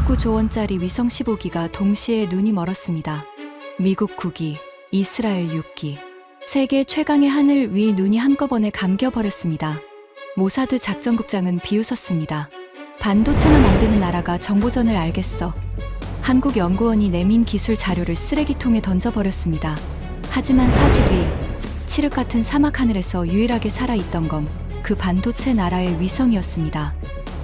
49조 원짜리 위성 15기가 동시에 눈이 멀었습니다. 미국 9기, 이스라엘 6기. 세계 최강의 하늘 위 눈이 한꺼번에 감겨버렸습니다. 모사드 작전국장은 비웃었습니다. 반도체나 만드는 나라가 정보전을 알겠어. 한국 연구원이 내민 기술 자료를 쓰레기통에 던져버렸습니다. 하지만 4주 뒤 칠흑 같은 사막 하늘에서 유일하게 살아있던 건 그 반도체 나라의 위성이었습니다.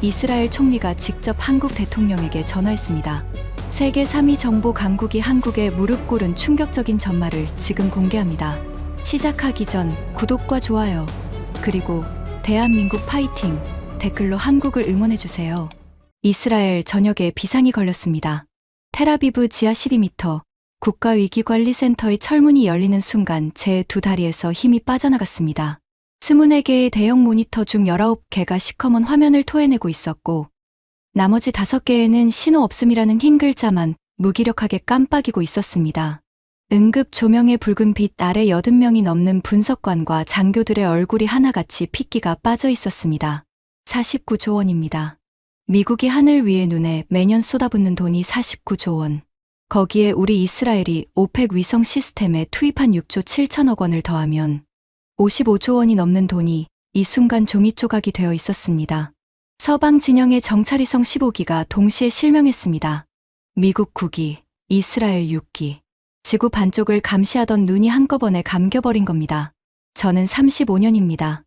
이스라엘 총리가 직접 한국 대통령에게 전화했습니다. 세계 3위 정보 강국이 한국에 무릎 꿇은 충격적인 전말을 지금 공개합니다. 시작하기 전 구독과 좋아요, 그리고 대한민국 파이팅 댓글로 한국을 응원해주세요. 이스라엘 전역에 비상이 걸렸습니다. 텔아비브 지하 12m 국가위기관리센터의 철문이 열리는 순간 제 두 다리에서 힘이 빠져나갔습니다. 24개의 대형 모니터 중 19개가 시커먼 화면을 토해내고 있었고 나머지 5개에는 신호 없음이라는 흰 글자만 무기력하게 깜빡이고 있었습니다. 응급 조명의 붉은 빛 아래 80명이 넘는 분석관과 장교들의 얼굴이 하나같이 핏기가 빠져 있었습니다. 49조 원입니다. 미국이 하늘 위의 눈에 매년 쏟아붓는 돈이 49조 원. 거기에 우리 이스라엘이 오펙 위성 시스템에 투입한 6조 7천억 원을 더하면 55조 원이 넘는 돈이 이 순간 종이 조각이 되어 있었습니다. 서방 진영의 정찰위성 15기가 동시에 실명했습니다. 미국 9기, 이스라엘 6기. 지구 반쪽을 감시하던 눈이 한꺼번에 감겨버린 겁니다. 저는 35년입니다.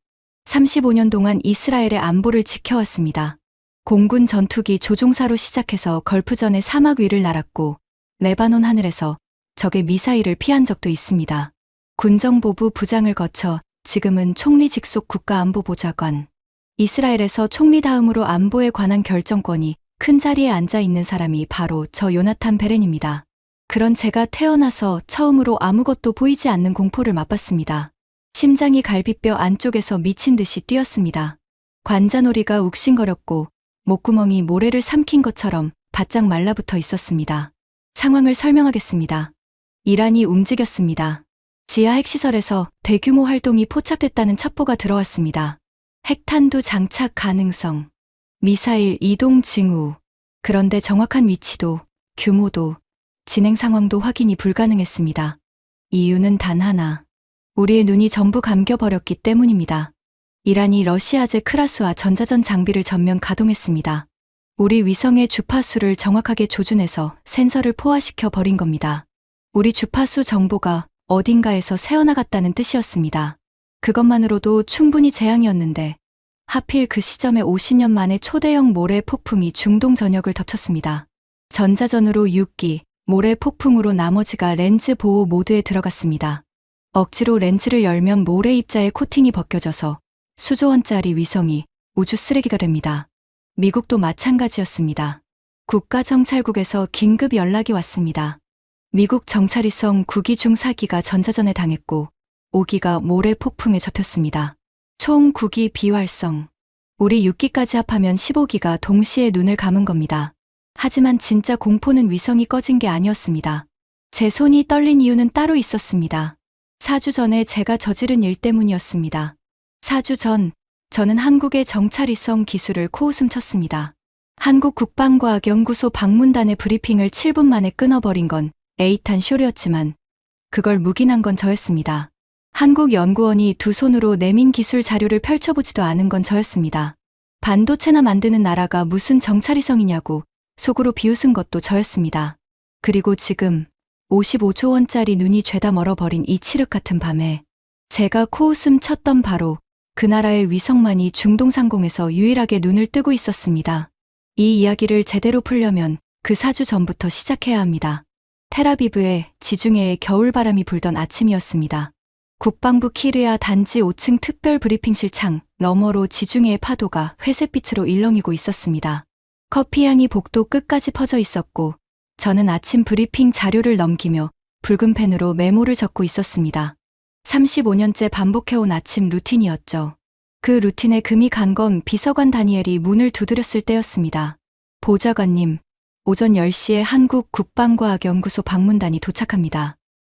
35년 동안 이스라엘의 안보를 지켜왔습니다. 공군 전투기 조종사로 시작해서 걸프전의 사막 위를 날았고 레바논 하늘에서 적의 미사일을 피한 적도 있습니다. 군정보부 부장을 거쳐 지금은 총리 직속 국가안보보좌관. 이스라엘에서 총리 다음으로 안보에 관한 결정권이 큰 자리에 앉아 있는 사람이 바로 저 요나탄 베렌입니다. 그런 제가 태어나서 처음으로 아무것도 보이지 않는 공포를 맛봤습니다. 심장이 갈비뼈 안쪽에서 미친 듯이 뛰었습니다. 관자놀이가 욱신거렸고 목구멍이 모래를 삼킨 것처럼 바짝 말라붙어 있었습니다. 상황을 설명하겠습니다. 이란이 움직였습니다. 지하 핵시설에서 대규모 활동이 포착됐다는 첩보가 들어왔습니다. 핵탄두 장착 가능성, 미사일 이동 징후. 그런데 정확한 위치도, 규모도, 진행 상황도 확인이 불가능했습니다. 이유는 단 하나. 우리의 눈이 전부 감겨버렸기 때문입니다. 이란이 러시아제 크라수와 전자전 장비를 전면 가동했습니다. 우리 위성의 주파수를 정확하게 조준해서 센서를 포화시켜 버린 겁니다. 우리 주파수 정보가 어딘가에서 새어나갔다는 뜻이었습니다. 그것만으로도 충분히 재앙이었는데 하필 그 시점에 50년 만에 초대형 모래 폭풍이 중동 전역을 덮쳤습니다. 전자전으로 6기, 모래 폭풍으로 나머지가 렌즈 보호 모드에 들어갔습니다. 억지로 렌즈를 열면 모래 입자의 코팅이 벗겨져서 수조 원짜리 위성이 우주 쓰레기가 됩니다. 미국도 마찬가지였습니다. 국가정찰국에서 긴급 연락이 왔습니다. 미국 정찰위성 9기 중 4기가 전자전에 당했고 5기가 모래 폭풍에 접혔습니다. 총 9기 비활성. 우리 6기까지 합하면 15기가 동시에 눈을 감은 겁니다. 하지만 진짜 공포는 위성이 꺼진 게 아니었습니다. 제 손이 떨린 이유는 따로 있었습니다. 4주 전에 제가 저지른 일 때문이었습니다. 4주 전, 저는 한국의 정찰위성 기술을 코웃음 쳤습니다. 한국국방과학연구소 방문단의 브리핑을 7분 만에 끊어버린 건 에이탄 쇼리였지만 그걸 묵인한 건 저였습니다. 한국연구원이 두 손으로 내민 기술 자료를 펼쳐보지도 않은 건 저였습니다. 반도체나 만드는 나라가 무슨 정찰위성이냐고 속으로 비웃은 것도 저였습니다. 그리고 지금 55조 원짜리 눈이 죄다 멀어버린 이 칠흑 같은 밤에 제가 코웃음 쳤던 바로 그 나라의 위성만이 중동 상공에서 유일하게 눈을 뜨고 있었습니다. 이 이야기를 제대로 풀려면 그 4주 전부터 시작해야 합니다. 텔아비브에 지중해에 겨울바람이 불던 아침이었습니다. 국방부 키르야 단지 5층 특별 브리핑실 창 너머로 지중해의 파도가 회색빛으로 일렁이고 있었습니다. 커피향이 복도 끝까지 퍼져 있었고 저는 아침 브리핑 자료를 넘기며 붉은 펜으로 메모를 적고 있었습니다. 35년째 반복해온 아침 루틴이었죠. 그 루틴에 금이 간 건 비서관 다니엘이 문을 두드렸을 때였습니다. 보좌관님, 오전 10시에 한국 국방과학연구소 방문단이 도착합니다.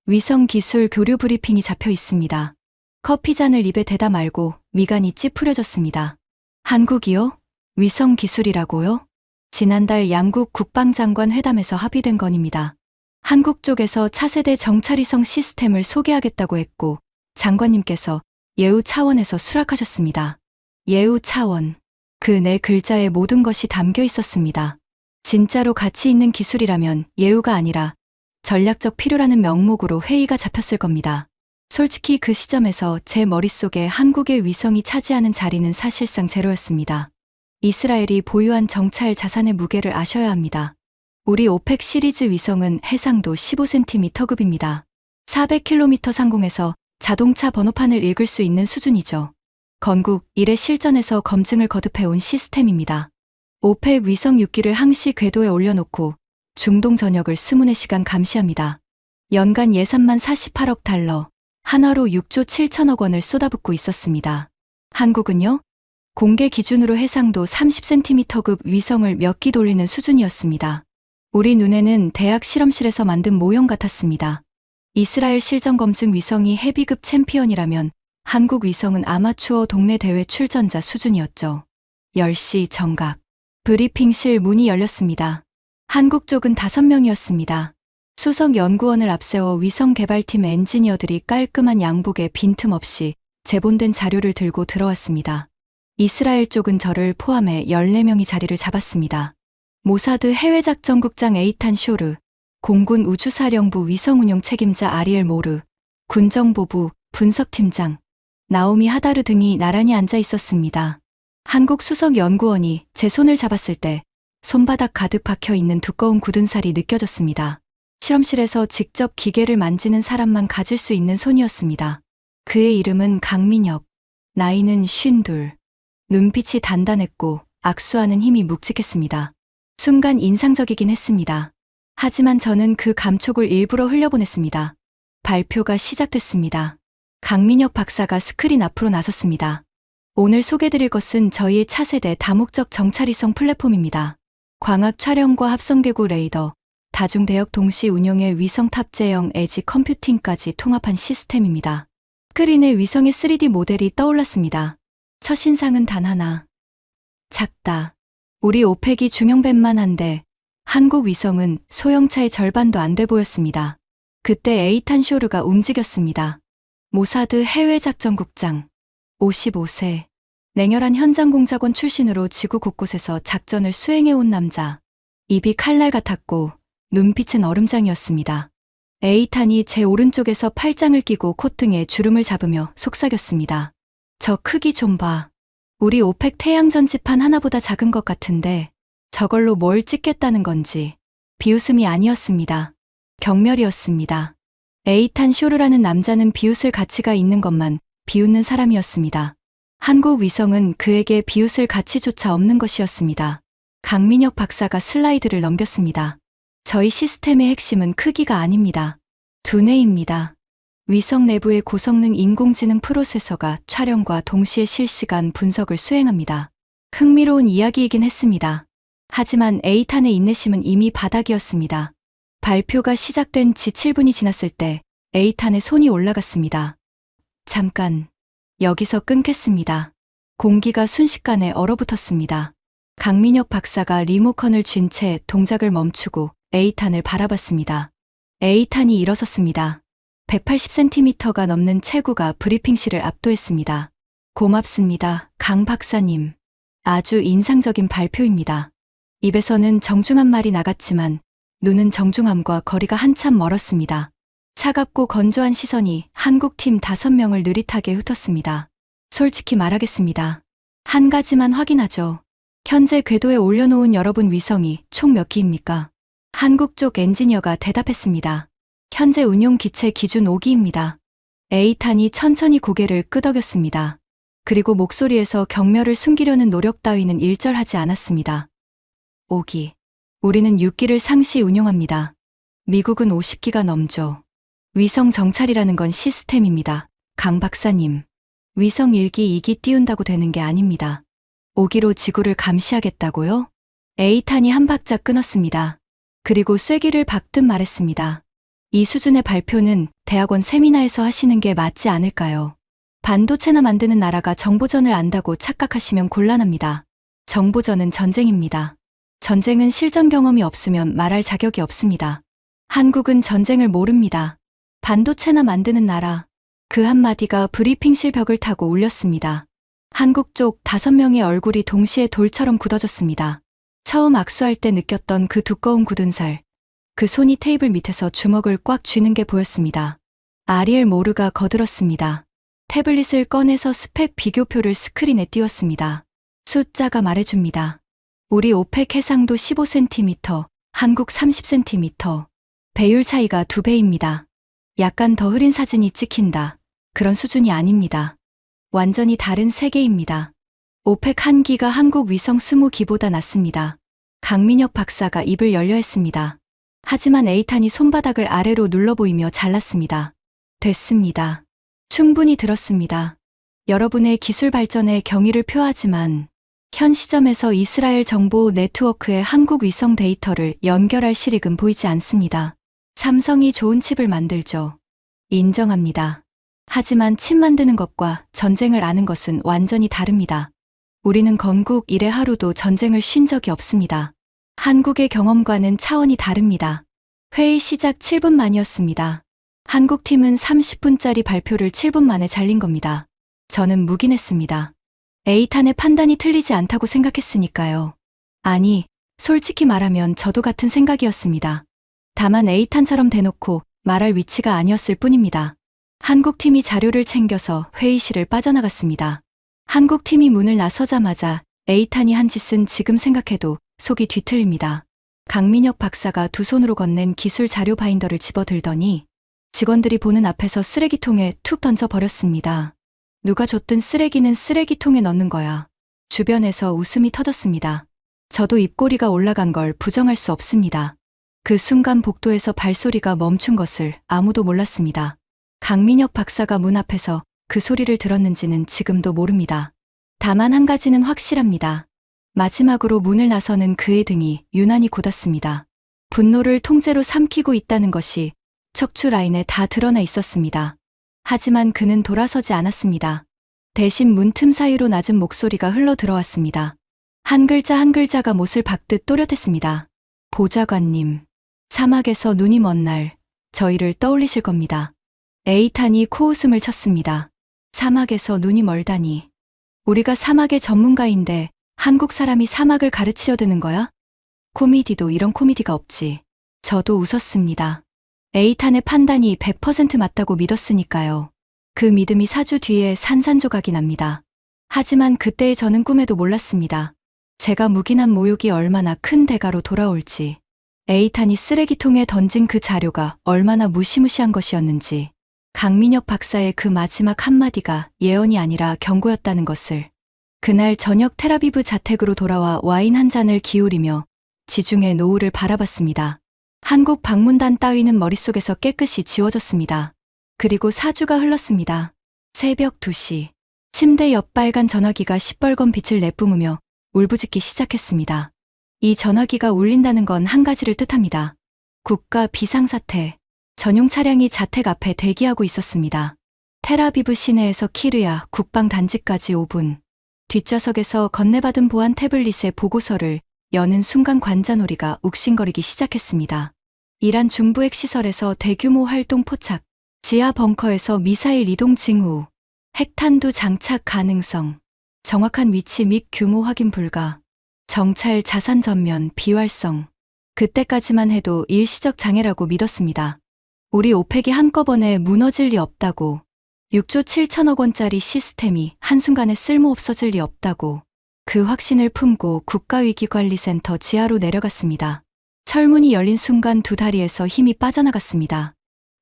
위성기술 교류 브리핑이 잡혀 있습니다. 커피잔을 입에 대다 말고 미간이 찌푸려졌습니다. 한국이요? 위성기술이라고요? 지난달 양국 국방장관 회담에서 합의된 건입니다. 한국 쪽에서 차세대 정찰위성 시스템을 소개하겠다고 했고 장관님께서 예우 차원에서 수락하셨습니다. 예우 차원. 그 네 글자에 모든 것이 담겨 있었습니다. 진짜로 가치 있는 기술이라면 예우가 아니라 전략적 필요라는 명목으로 회의가 잡혔을 겁니다. 솔직히 그 시점에서 제 머릿속에 한국의 위성이 차지하는 자리는 사실상 제로였습니다. 이스라엘이 보유한 정찰 자산의 무게를 아셔야 합니다. 우리 오펙 시리즈 위성은 해상도 15cm급입니다. 400km 상공에서 자동차 번호판을 읽을 수 있는 수준이죠. 건국 1의 실전에서 검증을 거듭해온 시스템입니다. 오펙 위성 6기를 항시 궤도에 올려놓고 중동 전역을 24시간 감시합니다. 연간 예산만 48억 달러, 한화로 6조 7천억 원을 쏟아붓고 있었습니다. 한국은요? 공개 기준으로 해상도 30cm급 위성을 몇 기 돌리는 수준이었습니다. 우리 눈에는 대학 실험실에서 만든 모형 같았습니다. 이스라엘 실전 검증 위성이 헤비급 챔피언이라면 한국 위성은 아마추어 동네 대회 출전자 수준이었죠. 10시 정각. 브리핑실 문이 열렸습니다. 한국 쪽은 5명이었습니다. 수석 연구원을 앞세워 위성 개발팀 엔지니어들이 깔끔한 양복에 빈틈없이 제본된 자료를 들고 들어왔습니다. 이스라엘 쪽은 저를 포함해 14명이 자리를 잡았습니다. 모사드 해외작전국장 에이탄 쇼르, 공군 우주사령부 위성운용 책임자 아리엘 모르, 군정보부 분석팀장, 나오미 하다르 등이 나란히 앉아 있었습니다. 한국 수석연구원이 제 손을 잡았을 때 손바닥 가득 박혀 있는 두꺼운 굳은 살이 느껴졌습니다. 실험실에서 직접 기계를 만지는 사람만 가질 수 있는 손이었습니다. 그의 이름은 강민혁, 나이는 52. 눈빛이 단단했고 악수하는 힘이 묵직했습니다. 순간 인상적이긴 했습니다. 하지만 저는 그 감촉을 일부러 흘려보냈습니다. 발표가 시작됐습니다. 강민혁 박사가 스크린 앞으로 나섰습니다. 오늘 소개드릴 것은 저희의 차세대 다목적 정찰위성 플랫폼입니다. 광학 촬영과 합성계구 레이더, 다중대역 동시 운용의 위성 탑재형 에지 컴퓨팅까지 통합한 시스템입니다. 스크린에 위성의 3D 모델이 떠올랐습니다. 첫 인상은 단 하나. 작다. 우리 오펙이 중형배만 한데 한국 위성은 소형차의 절반도 안 돼 보였습니다. 그때 에이탄 쇼르가 움직였습니다. 모사드 해외작전국장. 55세. 냉혈한 현장 공작원 출신으로 지구 곳곳에서 작전을 수행해온 남자. 입이 칼날 같았고 눈빛은 얼음장이었습니다. 에이탄이 제 오른쪽에서 팔짱을 끼고 콧등에 주름을 잡으며 속삭였습니다. 저 크기 좀 봐. 우리 오펙 태양 전지판 하나보다 작은 것 같은데 저걸로 뭘 찍겠다는 건지. 비웃음이 아니었습니다. 경멸이었습니다. 에이탄 쇼르라는 남자는 비웃을 가치가 있는 것만 비웃는 사람이었습니다. 한국 위성은 그에게 비웃을 가치조차 없는 것이었습니다. 강민혁 박사가 슬라이드를 넘겼습니다. 저희 시스템의 핵심은 크기가 아닙니다. 두뇌입니다. 위성 내부의 고성능 인공지능 프로세서가 촬영과 동시에 실시간 분석을 수행합니다. 흥미로운 이야기이긴 했습니다. 하지만 에이탄의 인내심은 이미 바닥이었습니다. 발표가 시작된 지 7분이 지났을 때 에이탄의 손이 올라갔습니다. 잠깐, 여기서 끊겠습니다. 공기가 순식간에 얼어붙었습니다. 강민혁 박사가 리모컨을 쥔 채 동작을 멈추고 에이탄을 바라봤습니다. 에이탄이 일어섰습니다. 180cm가 넘는 체구가 브리핑실을 압도했습니다. 고맙습니다, 강 박사님. 아주 인상적인 발표입니다. 입에서는 정중한 말이 나갔지만 눈은 정중함과 거리가 한참 멀었습니다. 차갑고 건조한 시선이 한국팀 5명을 느릿하게 흩었습니다. 솔직히 말하겠습니다. 한 가지만 확인하죠. 현재 궤도에 올려놓은 여러분 위성이 총 몇 기입니까? 한국 쪽 엔지니어가 대답했습니다. 현재 운용 기체 기준 5기입니다. 에이탄이 천천히 고개를 끄덕였습니다. 그리고 목소리에서 경멸을 숨기려는 노력 따위는 일절하지 않았습니다. 5기. 우리는 6기를 상시 운용합니다. 미국은 50기가 넘죠. 위성 정찰이라는 건 시스템입니다. 강 박사님. 위성 1기, 2기 띄운다고 되는 게 아닙니다. 5기로 지구를 감시하겠다고요? 에이탄이 한 박자 끊었습니다. 그리고 쐐기를 박듯 말했습니다. 이 수준의 발표는 대학원 세미나에서 하시는 게 맞지 않을까요? 반도체나 만드는 나라가 정보전을 안다고 착각하시면 곤란합니다. 정보전은 전쟁입니다. 전쟁은 실전 경험이 없으면 말할 자격이 없습니다. 한국은 전쟁을 모릅니다. 반도체나 만드는 나라. 그 한마디가 브리핑실 벽을 타고 울렸습니다. 한국 쪽 5명의 얼굴이 동시에 돌처럼 굳어졌습니다. 처음 악수할 때 느꼈던 그 두꺼운 굳은 살. 그 손이 테이블 밑에서 주먹을 꽉 쥐는 게 보였습니다. 아리엘 모르가 거들었습니다. 태블릿을 꺼내서 스펙 비교표를 스크린에 띄웠습니다. 숫자가 말해줍니다. 우리 오펙 해상도 15cm, 한국 30cm. 배율 차이가 2배입니다. 약간 더 흐린 사진이 찍힌다. 그런 수준이 아닙니다. 완전히 다른 세계입니다. 오펙 1기가 한국 위성 20기보다 낫습니다. 강민혁 박사가 입을 열려 했습니다. 하지만 에이탄이 손바닥을 아래로 눌러 보이며 잘랐습니다. 됐습니다. 충분히 들었습니다. 여러분의 기술 발전에 경의를 표하지만 현 시점에서 이스라엘 정보 네트워크에 한국 위성 데이터를 연결할 실익은 보이지 않습니다. 삼성이 좋은 칩을 만들죠. 인정합니다. 하지만 칩 만드는 것과 전쟁을 아는 것은 완전히 다릅니다. 우리는 건국 이래 하루도 전쟁을 쉰 적이 없습니다. 한국의 경험과는 차원이 다릅니다. 회의 시작 7분 만이었습니다. 한국팀은 30분짜리 발표를 7분 만에 잘린 겁니다. 저는 묵인했습니다. 에이탄의 판단이 틀리지 않다고 생각했으니까요. 아니, 솔직히 말하면 저도 같은 생각이었습니다. 다만 에이탄처럼 대놓고 말할 위치가 아니었을 뿐입니다. 한국팀이 자료를 챙겨서 회의실을 빠져나갔습니다. 한국팀이 문을 나서자마자 에이탄이 한 짓은 지금 생각해도 속이 뒤틀립니다. 강민혁 박사가 두 손으로 건넨 기술 자료 바인더를 집어들더니 직원들이 보는 앞에서 쓰레기통에 툭 던져버렸습니다. 누가 줬든 쓰레기는 쓰레기통에 넣는 거야. 주변에서 웃음이 터졌습니다. 저도 입꼬리가 올라간 걸 부정할 수 없습니다. 그 순간 복도에서 발소리가 멈춘 것을 아무도 몰랐습니다. 강민혁 박사가 문 앞에서 그 소리를 들었는지는 지금도 모릅니다. 다만 한 가지는 확실합니다. 마지막으로 문을 나서는 그의 등이 유난히 곧았습니다. 분노를 통째로 삼키고 있다는 것이 척추 라인에 다 드러나 있었습니다. 하지만 그는 돌아서지 않았습니다. 대신 문 틈 사이로 낮은 목소리가 흘러 들어왔습니다. 한 글자 한 글자가 못을 박듯 또렷했습니다. 보좌관님, 사막에서 눈이 먼 날 저희를 떠올리실 겁니다. 에이탄이 코웃음을 쳤습니다. 사막에서 눈이 멀다니. 우리가 사막의 전문가인데 한국 사람이 사막을 가르치려 드는 거야? 코미디도 이런 코미디가 없지. 저도 웃었습니다. 에이탄의 판단이 100% 맞다고 믿었으니까요. 그 믿음이 4주 뒤에 산산조각이 납니다. 하지만 그때의 저는 꿈에도 몰랐습니다. 제가 묵인한 모욕이 얼마나 큰 대가로 돌아올지. 에이탄이 쓰레기통에 던진 그 자료가 얼마나 무시무시한 것이었는지. 강민혁 박사의 그 마지막 한마디가 예언이 아니라 경고였다는 것을. 그날 저녁 텔아비브 자택으로 돌아와 와인 한 잔을 기울이며 지중해 노을을 바라봤습니다. 한국 방문단 따위는 머릿속에서 깨끗이 지워졌습니다. 그리고 4주가 흘렀습니다. 새벽 2시. 침대 옆 빨간 전화기가 시뻘건 빛을 내뿜으며 울부짖기 시작했습니다. 이 전화기가 울린다는 건 한 가지를 뜻합니다. 국가 비상사태. 전용 차량이 자택 앞에 대기하고 있었습니다. 텔아비브 시내에서 키르야 국방 단지까지 5분. 뒷좌석에서 건네받은 보안 태블릿의 보고서를 여는 순간 관자놀이가 욱신거리기 시작했습니다. 이란 중부 핵시설에서 대규모 활동 포착, 지하 벙커에서 미사일 이동 징후, 핵탄두 장착 가능성, 정확한 위치 및 규모 확인 불가, 정찰 자산 전면 비활성. 그때까지만 해도 일시적 장애라고 믿었습니다. 우리 오펙이 한꺼번에 무너질 리 없다고. 6조 7천억 원짜리 시스템이 한순간에 쓸모 없어질 리 없다고. 그 확신을 품고 국가위기관리센터 지하로 내려갔습니다. 철문이 열린 순간 두 다리에서 힘이 빠져나갔습니다.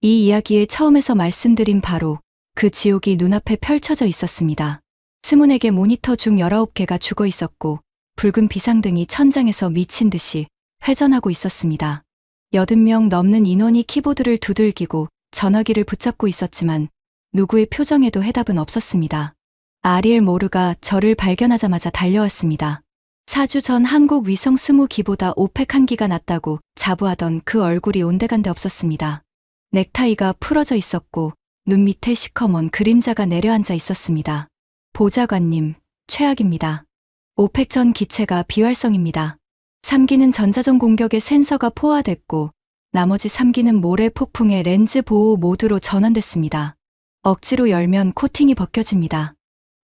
이 이야기의 처음에서 말씀드린 바로 그 지옥이 눈앞에 펼쳐져 있었습니다. 20개 모니터 중 19개가 죽어 있었고 붉은 비상등이 천장에서 미친 듯이 회전하고 있었습니다. 80명 넘는 인원이 키보드를 두들기고 전화기를 붙잡고 있었지만 누구의 표정에도 해답은 없었습니다. 아리엘 모르가 저를 발견하자마자 달려왔습니다. 4주 전 한국 위성 20기보다 오펙 1기가 낫다고 자부하던 그 얼굴이 온데간데 없었습니다. 넥타이가 풀어져 있었고 눈 밑에 시커먼 그림자가 내려앉아 있었습니다. 보좌관님, 최악입니다. 오펙 전 기체가 비활성입니다. 3기는 전자전 공격에 센서가 포화됐고 나머지 3기는 모래 폭풍에 렌즈 보호 모드로 전환됐습니다. 억지로 열면 코팅이 벗겨집니다.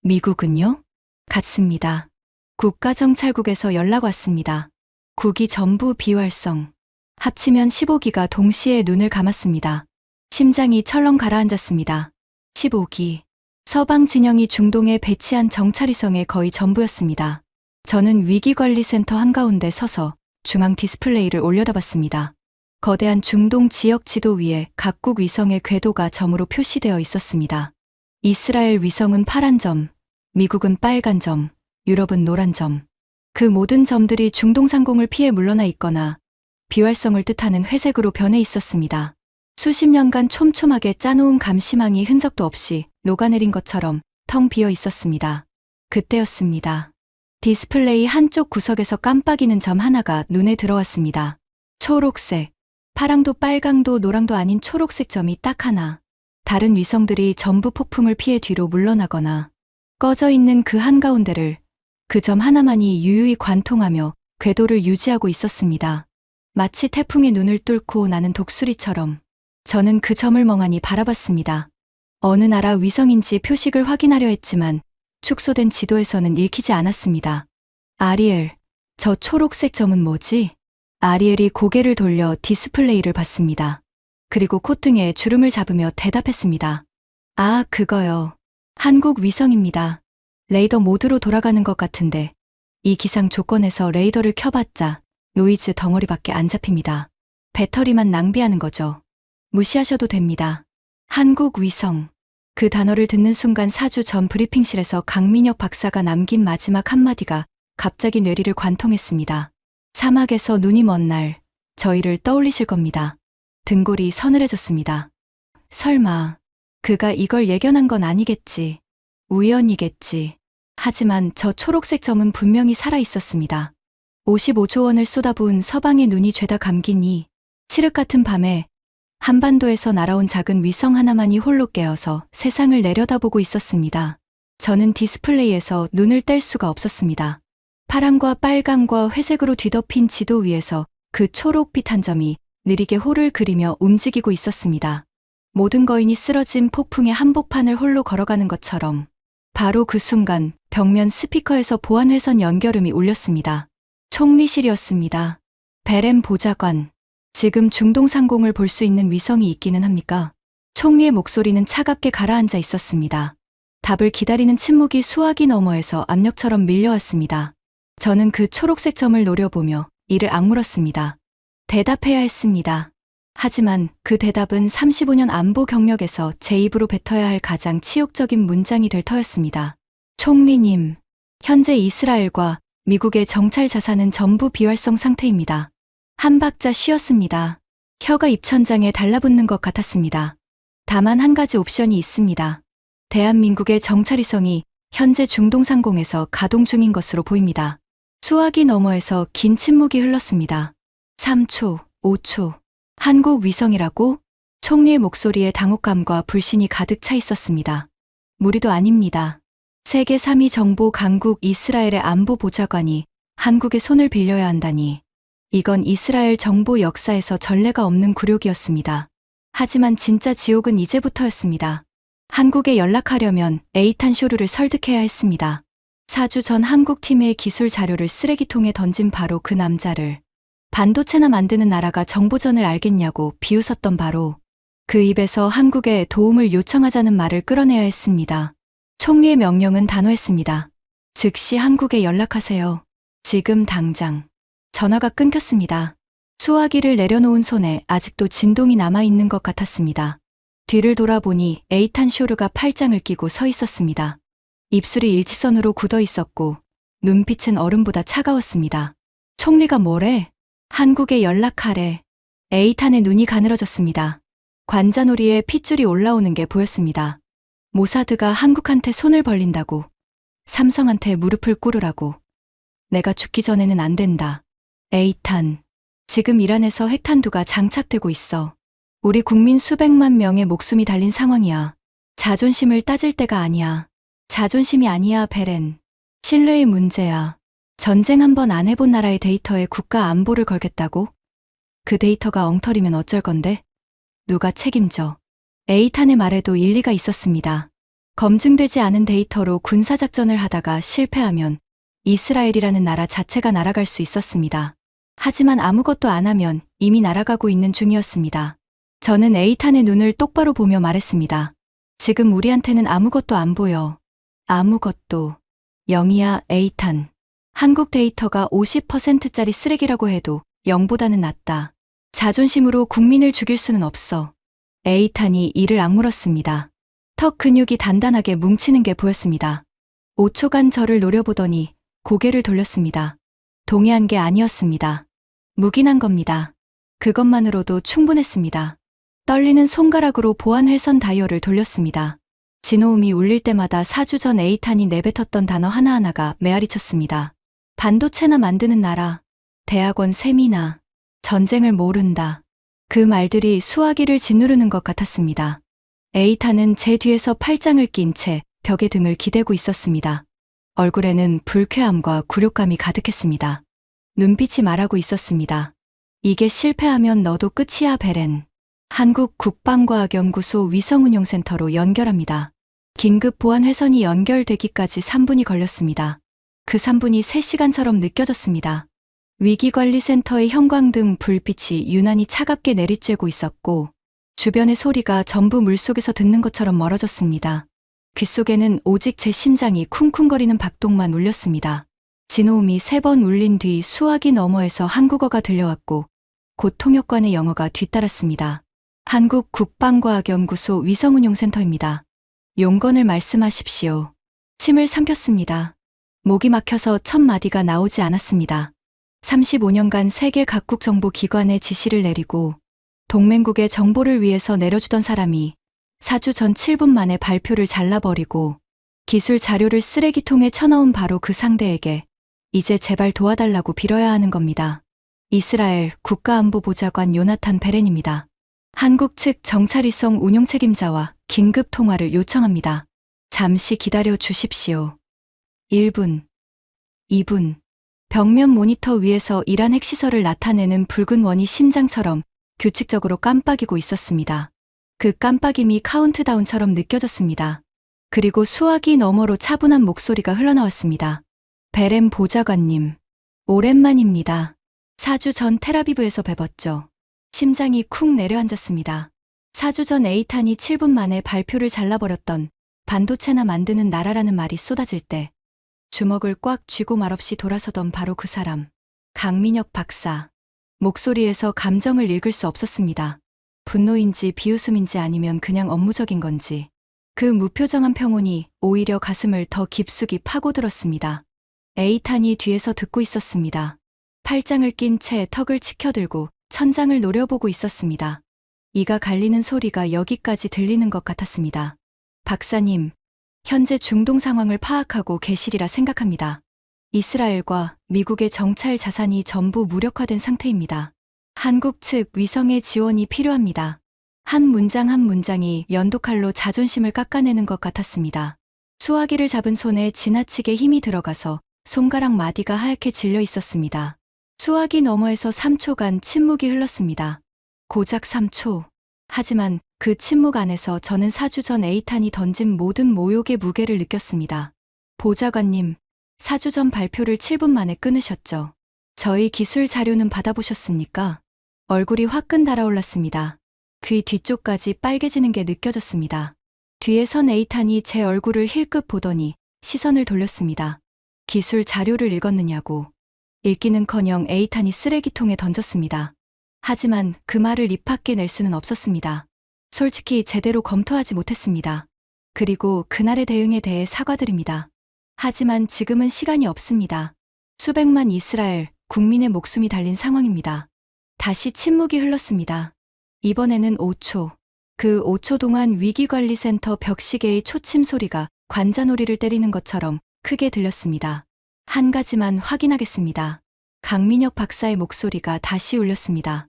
미국은요? 같습니다. 국가정찰국에서 연락 왔습니다. 9기 전부 비활성. 합치면 15기가 동시에 눈을 감았습니다. 심장이 철렁 가라앉았습니다. 15기. 서방 진영이 중동에 배치한 정찰위성의 거의 전부였습니다. 저는 위기관리센터 한가운데 서서 중앙 디스플레이를 올려다봤습니다. 거대한 중동 지역 지도 위에 각국 위성의 궤도가 점으로 표시되어 있었습니다. 이스라엘 위성은 파란 점, 미국은 빨간 점, 유럽은 노란 점. 그 모든 점들이 중동 상공을 피해 물러나 있거나 비활성을 뜻하는 회색으로 변해 있었습니다. 수십 년간 촘촘하게 짜놓은 감시망이 흔적도 없이 녹아내린 것처럼 텅 비어 있었습니다. 그때였습니다. 디스플레이 한쪽 구석에서 깜빡이는 점 하나가 눈에 들어왔습니다. 초록색, 파랑도 빨강도 노랑도 아닌 초록색 점이 딱 하나. 다른 위성들이 전부 폭풍을 피해 뒤로 물러나거나 꺼져 있는 그 한가운데를 그 점 하나만이 유유히 관통하며 궤도를 유지하고 있었습니다. 마치 태풍의 눈을 뚫고 나는 독수리처럼 저는 그 점을 멍하니 바라봤습니다. 어느 나라 위성인지 표식을 확인하려 했지만 축소된 지도에서는 읽히지 않았습니다. 아리엘, 저 초록색 점은 뭐지? 아리엘이 고개를 돌려 디스플레이를 봤습니다. 그리고 콧등에 주름을 잡으며 대답했습니다. 아, 그거요. 한국 위성입니다. 레이더 모드로 돌아가는 것 같은데 이 기상 조건에서 레이더를 켜봤자 노이즈 덩어리밖에 안 잡힙니다. 배터리만 낭비하는 거죠. 무시하셔도 됩니다. 한국 위성. 그 단어를 듣는 순간 4주 전 브리핑실에서 강민혁 박사가 남긴 마지막 한마디가 갑자기 뇌리를 관통했습니다. 사막에서 눈이 먼 날 저희를 떠올리실 겁니다. 등골이 서늘해졌습니다. 설마 그가 이걸 예견한 건 아니겠지. 우연이겠지. 하지만 저 초록색 점은 분명히 살아있었습니다. 55조 원을 쏟아부은 서방의 눈이 죄다 감긴 이 칠흑 같은 밤에 한반도에서 날아온 작은 위성 하나만이 홀로 깨어서 세상을 내려다보고 있었습니다. 저는 디스플레이에서 눈을 뗄 수가 없었습니다. 파랑과 빨강과 회색으로 뒤덮인 지도 위에서 그 초록빛 한 점이 느리게 호를 그리며 움직이고 있었습니다. 모든 거인이 쓰러진 폭풍의 한복판을 홀로 걸어가는 것처럼. 바로 그 순간 벽면 스피커에서 보안회선 연결음이 울렸습니다. 총리실이었습니다. 베렌 보좌관. 지금 중동 상공을 볼 수 있는 위성이 있기는 합니까? 총리의 목소리는 차갑게 가라앉아 있었습니다. 답을 기다리는 침묵이 수화기 너머에서 압력처럼 밀려왔습니다. 저는 그 초록색 점을 노려보며 이를 악물었습니다. 대답해야 했습니다. 하지만 그 대답은 35년 안보 경력에서 제 입으로 뱉어야 할 가장 치욕적인 문장이 될 터였습니다. 총리님, 현재 이스라엘과 미국의 정찰 자산은 전부 비활성 상태입니다. 한 박자 쉬었습니다. 혀가 입천장에 달라붙는 것 같았습니다. 다만 한 가지 옵션이 있습니다. 대한민국의 정찰위성이 현재 중동 상공에서 가동 중인 것으로 보입니다. 수화기 너머에서 긴 침묵이 흘렀습니다. 3초, 5초. 한국 위성이라고? 총리의 목소리에 당혹감과 불신이 가득 차 있었습니다. 무리도 아닙니다. 세계 3위 정보 강국 이스라엘의 안보 보좌관이 한국의 손을 빌려야 한다니. 이건 이스라엘 정보 역사에서 전례가 없는 굴욕이었습니다. 하지만 진짜 지옥은 이제부터였습니다. 한국에 연락하려면 에이탄 쇼르를 설득해야 했습니다. 4주 전 한국팀의 기술 자료를 쓰레기통에 던진 바로 그 남자를. 반도체나 만드는 나라가 정보전을 알겠냐고 비웃었던 바로 그 입에서 한국에 도움을 요청하자는 말을 끌어내야 했습니다. 총리의 명령은 단호했습니다. 즉시 한국에 연락하세요. 지금 당장. 전화가 끊겼습니다. 수화기를 내려놓은 손에 아직도 진동이 남아있는 것 같았습니다. 뒤를 돌아보니 에이탄 쇼르가 팔짱을 끼고 서 있었습니다. 입술이 일치선으로 굳어 있었고 눈빛은 얼음보다 차가웠습니다. 총리가 뭐래? 한국에 연락하래. 에이탄의 눈이 가늘어졌습니다. 관자놀이에 핏줄이 올라오는 게 보였습니다. 모사드가 한국한테 손을 벌린다고. 삼성한테 무릎을 꿇으라고. 내가 죽기 전에는 안 된다. 에이탄. 지금 이란에서 핵탄두가 장착되고 있어. 우리 국민 수백만 명의 목숨이 달린 상황이야. 자존심을 따질 때가 아니야. 자존심이 아니야, 베렌. 신뢰의 문제야. 전쟁 한 번 안 해본 나라의 데이터에 국가 안보를 걸겠다고? 그 데이터가 엉터리면 어쩔 건데? 누가 책임져? 에이탄의 말에도 일리가 있었습니다. 검증되지 않은 데이터로 군사작전을 하다가 실패하면 이스라엘이라는 나라 자체가 날아갈 수 있었습니다. 하지만 아무것도 안 하면 이미 날아가고 있는 중이었습니다. 저는 에이탄의 눈을 똑바로 보며 말했습니다. 지금 우리한테는 아무것도 안 보여. 아무것도. 0이야, 에이탄. 한국 데이터가 50%짜리 쓰레기라고 해도 0보다는 낫다. 자존심으로 국민을 죽일 수는 없어. 에이탄이 이를 악물었습니다. 턱 근육이 단단하게 뭉치는 게 보였습니다. 5초간 저를 노려보더니 고개를 돌렸습니다. 동의한 게 아니었습니다. 묵인한 겁니다. 그것만으로도 충분했습니다. 떨리는 손가락으로 보안회선 다이얼을 돌렸습니다. 진호음이 울릴 때마다 4주 전 에이탄이 내뱉었던 단어 하나하나가 메아리쳤습니다. 반도체나 만드는 나라, 대학원 세미나, 전쟁을 모른다. 그 말들이 수화기를 짓누르는 것 같았습니다. 에이탄은 제 뒤에서 팔짱을 낀 채 벽에 등을 기대고 있었습니다. 얼굴에는 불쾌함과 굴욕감이 가득했습니다. 눈빛이 말하고 있었습니다. 이게 실패하면 너도 끝이야, 베렌. 한국 국방과학연구소 위성운용센터로 연결합니다. 긴급 보안 회선이 연결되기까지 3분이 걸렸습니다. 그 3분이 3시간처럼 느껴졌습니다. 위기관리센터의 형광등 불빛이 유난히 차갑게 내리쬐고 있었고 주변의 소리가 전부 물속에서 듣는 것처럼 멀어졌습니다. 귓속에는 오직 제 심장이 쿵쿵거리는 박동만 울렸습니다. 진호음이 3번 울린 뒤 수화기 너머에서 한국어가 들려왔고 곧 통역관의 영어가 뒤따랐습니다. 한국 국방과학연구소 위성운용센터입니다. 용건을 말씀하십시오. 침을 삼켰습니다. 목이 막혀서 첫 마디가 나오지 않았습니다. 35년간 세계 각국 정보기관에 지시를 내리고 동맹국의 정보를 위해서 내려주던 사람이 4주 전 7분 만에 발표를 잘라버리고 기술 자료를 쓰레기통에 쳐넣은 바로 그 상대에게 이제 제발 도와달라고 빌어야 하는 겁니다. 이스라엘 국가안보보좌관 요나탄 베렌입니다. 한국 측 정찰위성 운용 책임자와 긴급 통화를 요청합니다. 잠시 기다려 주십시오. 1분, 2분. 벽면 모니터 위에서 이란 핵시설을 나타내는 붉은 원이 심장처럼 규칙적으로 깜빡이고 있었습니다. 그 깜빡임이 카운트다운처럼 느껴졌습니다. 그리고 수화기 너머로 차분한 목소리가 흘러나왔습니다. 베렌 보좌관님, 오랜만입니다. 4주 전 텔아비브에서 뵈봤죠. 심장이 쿵 내려앉았습니다. 4주 전 에이탄이 7분 만에 발표를 잘라버렸던 반도체나 만드는 나라라는 말이 쏟아질 때 주먹을 꽉 쥐고 말없이 돌아서던 바로 그 사람, 강민혁 박사. 목소리에서 감정을 읽을 수 없었습니다. 분노인지 비웃음인지 아니면 그냥 업무적인 건지. 그 무표정한 평온이 오히려 가슴을 더 깊숙이 파고들었습니다. 에이탄이 뒤에서 듣고 있었습니다. 팔짱을 낀 채 턱을 치켜들고 천장을 노려보고 있었습니다. 이가 갈리는 소리가 여기까지 들리는 것 같았습니다. 박사님, 현재 중동 상황을 파악하고 계시리라 생각합니다. 이스라엘과 미국의 정찰 자산이 전부 무력화된 상태입니다. 한국 측 위성의 지원이 필요합니다. 한 문장 한 문장이 연도칼로 자존심을 깎아내는 것 같았습니다. 수화기를 잡은 손에 지나치게 힘이 들어가서 손가락 마디가 하얗게 질려 있었습니다. 수화기 너머에서 3초간 침묵이 흘렀습니다. 고작 3초. 하지만 그 침묵 안에서 저는 4주 전 에이탄이 던진 모든 모욕의 무게를 느꼈습니다. 보좌관님, 4주 전 발표를 7분 만에 끊으셨죠. 저희 기술 자료는 받아보셨습니까? 얼굴이 화끈 달아올랐습니다. 귀 뒤쪽까지 빨개지는 게 느껴졌습니다. 뒤에 선 에이탄이 제 얼굴을 힐끗 보더니 시선을 돌렸습니다. 기술 자료를 읽었느냐고. 읽기는커녕 에이탄이 쓰레기통에 던졌습니다. 하지만 그 말을 입 밖에 낼 수는 없었습니다. 솔직히 제대로 검토하지 못했습니다. 그리고 그날의 대응에 대해 사과드립니다. 하지만 지금은 시간이 없습니다. 수백만 이스라엘 국민의 목숨이 달린 상황입니다. 다시 침묵이 흘렀습니다. 이번에는 5초. 그 5초 동안 위기관리센터 벽시계의 초침 소리가 관자놀이를 때리는 것처럼 크게 들렸습니다. 한 가지만 확인하겠습니다. 강민혁 박사의 목소리가 다시 울렸습니다.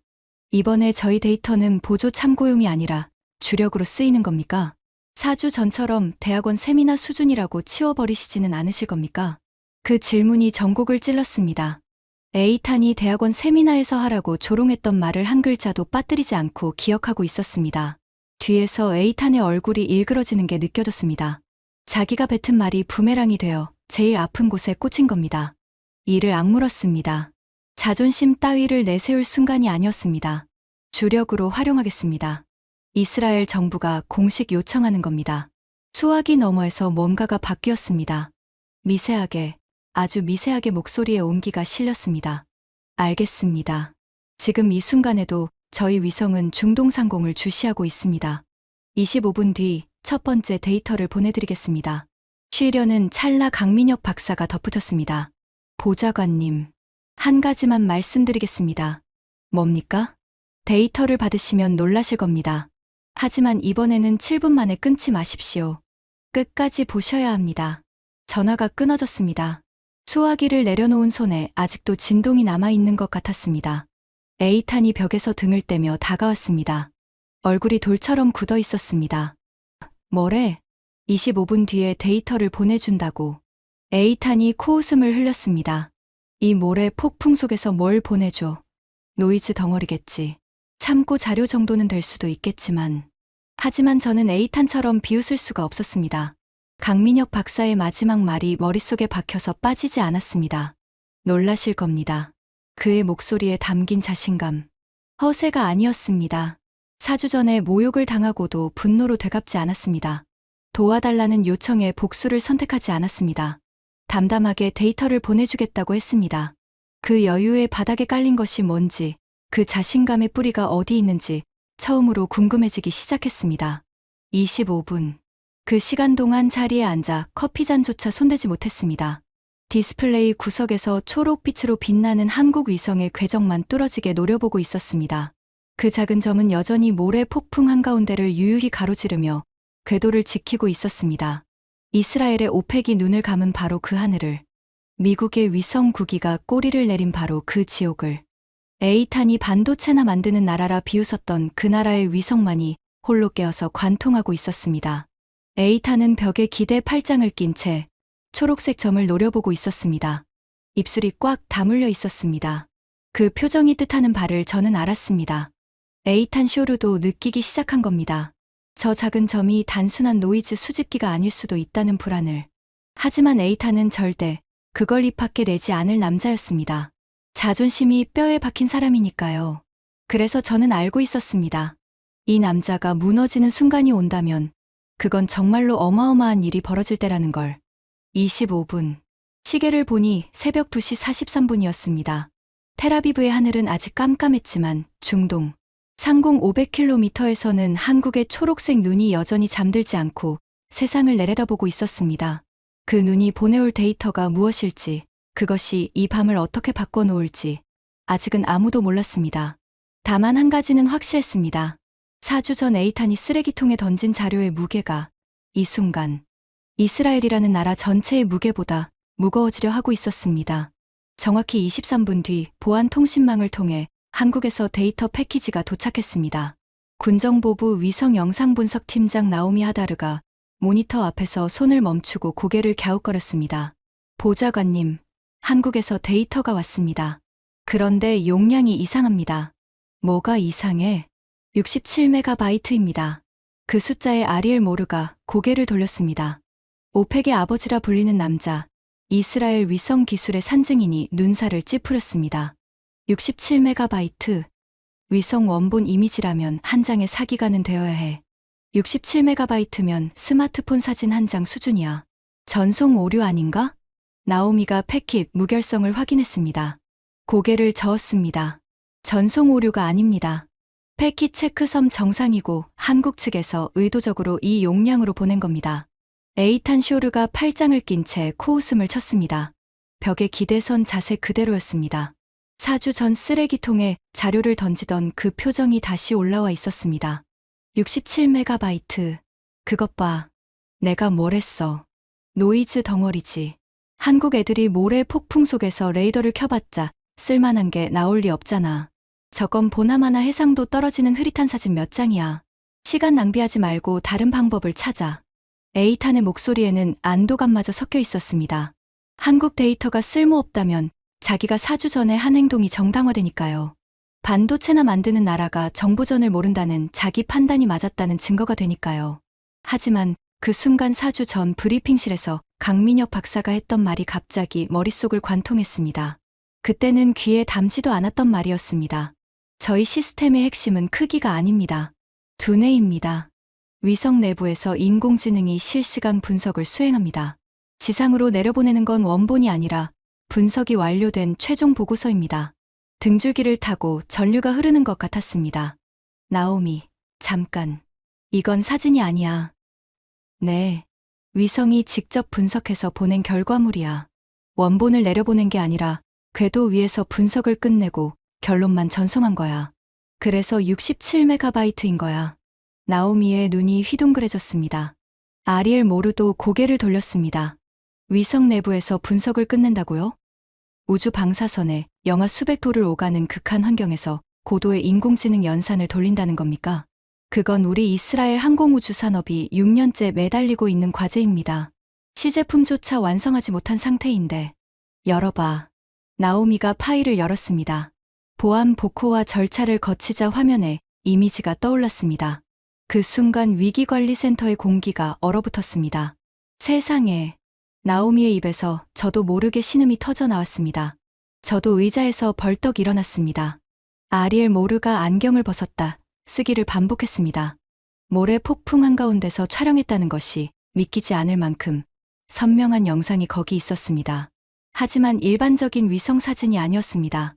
이번에 저희 데이터는 보조 참고용이 아니라 주력으로 쓰이는 겁니까? 4주 전처럼 대학원 세미나 수준이라고 치워버리시지는 않으실 겁니까? 그 질문이 전곡을 찔렀습니다. 에이탄이 대학원 세미나에서 하라고 조롱했던 말을 한 글자도 빠뜨리지 않고 기억하고 있었습니다. 뒤에서 에이탄의 얼굴이 일그러지는 게 느껴졌습니다. 자기가 뱉은 말이 부메랑이 되어 제일 아픈 곳에 꽂힌 겁니다. 이를 악물었습니다. 자존심 따위를 내세울 순간이 아니었습니다. 주력으로 활용하겠습니다. 이스라엘 정부가 공식 요청하는 겁니다. 수화기 너머에서 뭔가가 바뀌었습니다. 미세하게, 아주 미세하게 목소리에 온기가 실렸습니다. 알겠습니다. 지금 이 순간에도 저희 위성은 중동상공을 주시하고 있습니다. 25분 뒤 첫 번째 데이터를 보내드리겠습니다. 쉬려는 찰나 강민혁 박사가 덧붙였습니다. 보좌관님, 한 가지만 말씀드리겠습니다. 뭡니까? 데이터를 받으시면 놀라실 겁니다. 하지만 이번에는 7분 만에 끊지 마십시오. 끝까지 보셔야 합니다. 전화가 끊어졌습니다. 수화기를 내려놓은 손에 아직도 진동이 남아있는 것 같았습니다. 에이탄이 벽에서 등을 떼며 다가왔습니다. 얼굴이 돌처럼 굳어 있었습니다. 뭐래? 25분 뒤에 데이터를 보내준다고. 에이탄이 코웃음을 흘렸습니다. 이 모래 폭풍 속에서 뭘 보내줘. 노이즈 덩어리겠지. 참고 자료 정도는 될 수도 있겠지만. 하지만 저는 에이탄처럼 비웃을 수가 없었습니다. 강민혁 박사의 마지막 말이 머릿속에 박혀서 빠지지 않았습니다. 놀라실 겁니다. 그의 목소리에 담긴 자신감. 허세가 아니었습니다. 4주 전에 모욕을 당하고도 분노로 되갚지 않았습니다. 도와달라는 요청에 복수를 선택하지 않았습니다. 담담하게 데이터를 보내주겠다고 했습니다. 그 여유의 바닥에 깔린 것이 뭔지, 그 자신감의 뿌리가 어디 있는지 처음으로 궁금해지기 시작했습니다. 25분. 그 시간 동안 자리에 앉아 커피잔조차 손대지 못했습니다. 디스플레이 구석에서 초록빛으로 빛나는 한국 위성의 궤적만 뚫어지게 노려보고 있었습니다. 그 작은 점은 여전히 모래 폭풍 한가운데를 유유히 가로지르며 궤도를 지키고 있었습니다. 이스라엘의 오펙이 눈을 감은 바로 그 하늘을, 미국의 위성 9기가 꼬리를 내린 바로 그 지옥을, 에이탄이 반도체나 만드는 나라라 비웃었던 그 나라의 위성만이 홀로 깨어서 관통하고 있었습니다. 에이탄은 벽에 기대 팔짱을 낀 채 초록색 점을 노려보고 있었습니다. 입술이 꽉 다물려 있었습니다. 그 표정이 뜻하는 바를 저는 알았습니다. 에이탄 쇼르도 느끼기 시작한 겁니다. 저 작은 점이 단순한 노이즈 수집기가 아닐 수도 있다는 불안을. 하지만 에이탄은 절대 그걸 입 밖에 내지 않을 남자였습니다. 자존심이 뼈에 박힌 사람이니까요. 그래서 저는 알고 있었습니다. 이 남자가 무너지는 순간이 온다면 그건 정말로 어마어마한 일이 벌어질 때라는 걸. 25분. 시계를 보니 새벽 2시 43분이었습니다. 텔아비브의 하늘은 아직 깜깜했지만 중동 상공 500km에서는 한국의 초록색 눈이 여전히 잠들지 않고 세상을 내려다보고 있었습니다. 그 눈이 보내올 데이터가 무엇일지, 그것이 이 밤을 어떻게 바꿔놓을지 아직은 아무도 몰랐습니다. 다만 한 가지는 확실했습니다. 4주 전 에이탄이 쓰레기통에 던진 자료의 무게가 이 순간 이스라엘이라는 나라 전체의 무게보다 무거워지려 하고 있었습니다. 정확히 23분 뒤 보안 통신망을 통해 한국에서 데이터 패키지가 도착했습니다. 군정보부 위성 영상분석 팀장 나오미 하다르가 모니터 앞에서 손을 멈추고 고개를 갸웃거렸습니다. 보좌관님, 한국에서 데이터가 왔습니다. 그런데 용량이 이상합니다. 뭐가 이상해? 67MB입니다. 그 숫자에 아리엘 모르가 고개를 돌렸습니다. 오펙의 아버지라 불리는 남자, 이스라엘 위성 기술의 산증인이 눈살을 찌푸렸습니다. 67MB. 위성 원본 이미지라면 한 장의 사기가는 되어야 해. 67MB면 스마트폰 사진 한 장 수준이야. 전송 오류 아닌가? 나오미가 패킷 무결성을 확인했습니다. 고개를 저었습니다. 전송 오류가 아닙니다. 패킷 체크섬 정상이고 한국 측에서 의도적으로 이 용량으로 보낸 겁니다. 에이탄 쇼르가 팔짱을 낀 채 코웃음을 쳤습니다. 벽에 기대선 자세 그대로였습니다. 4주 전 쓰레기통에 자료를 던지던 그 표정이 다시 올라와 있었습니다. 67MB. 그것 봐. 내가 뭘 했어. 노이즈 덩어리지. 한국 애들이 모래 폭풍 속에서 레이더를 켜봤자 쓸만한 게 나올 리 없잖아. 저건 보나마나 해상도 떨어지는 흐릿한 사진 몇 장이야. 시간 낭비하지 말고 다른 방법을 찾아. 에이탄의 목소리에는 안도감마저 섞여 있었습니다. 한국 데이터가 쓸모없다면 자기가 사주 전에 한 행동이 정당화되니까요. 반도체나 만드는 나라가 정보전을 모른다는 자기 판단이 맞았다는 증거가 되니까요. 하지만 그 순간 사주 전 브리핑실에서 강민혁 박사가 했던 말이 갑자기 머릿속을 관통했습니다. 그때는 귀에 담지도 않았던 말이었습니다. 저희 시스템의 핵심은 크기가 아닙니다. 두뇌입니다. 위성 내부에서 인공지능이 실시간 분석을 수행합니다. 지상으로 내려보내는 건 원본이 아니라 분석이 완료된 최종 보고서입니다. 등줄기를 타고 전류가 흐르는 것 같았습니다. 나오미, 잠깐. 이건 사진이 아니야. 네. 위성이 직접 분석해서 보낸 결과물이야. 원본을 내려보낸 게 아니라 궤도 위에서 분석을 끝내고 결론만 전송한 거야. 그래서 67MB인 거야. 나오미의 눈이 휘둥그레졌습니다. 아리엘 모르도 고개를 돌렸습니다. 위성 내부에서 분석을 끝낸다고요? 우주 방사선에 영하 수백 도를 오가는 극한 환경에서 고도의 인공지능 연산을 돌린다는 겁니까? 그건 우리 이스라엘 항공우주 산업이 6년째 매달리고 있는 과제입니다. 시제품조차 완성하지 못한 상태인데. 열어봐. 나오미가 파일을 열었습니다. 보안 복호와 절차를 거치자 화면에 이미지가 떠올랐습니다. 그 순간 위기관리센터의 공기가 얼어붙었습니다. 세상에. 나오미의 입에서 저도 모르게 신음이 터져 나왔습니다. 저도 의자에서 벌떡 일어났습니다. 아리엘 모르가 안경을 벗었다 쓰기를 반복했습니다. 모래 폭풍 한가운데서 촬영했다는 것이 믿기지 않을 만큼 선명한 영상이 거기 있었습니다. 하지만 일반적인 위성 사진이 아니었습니다.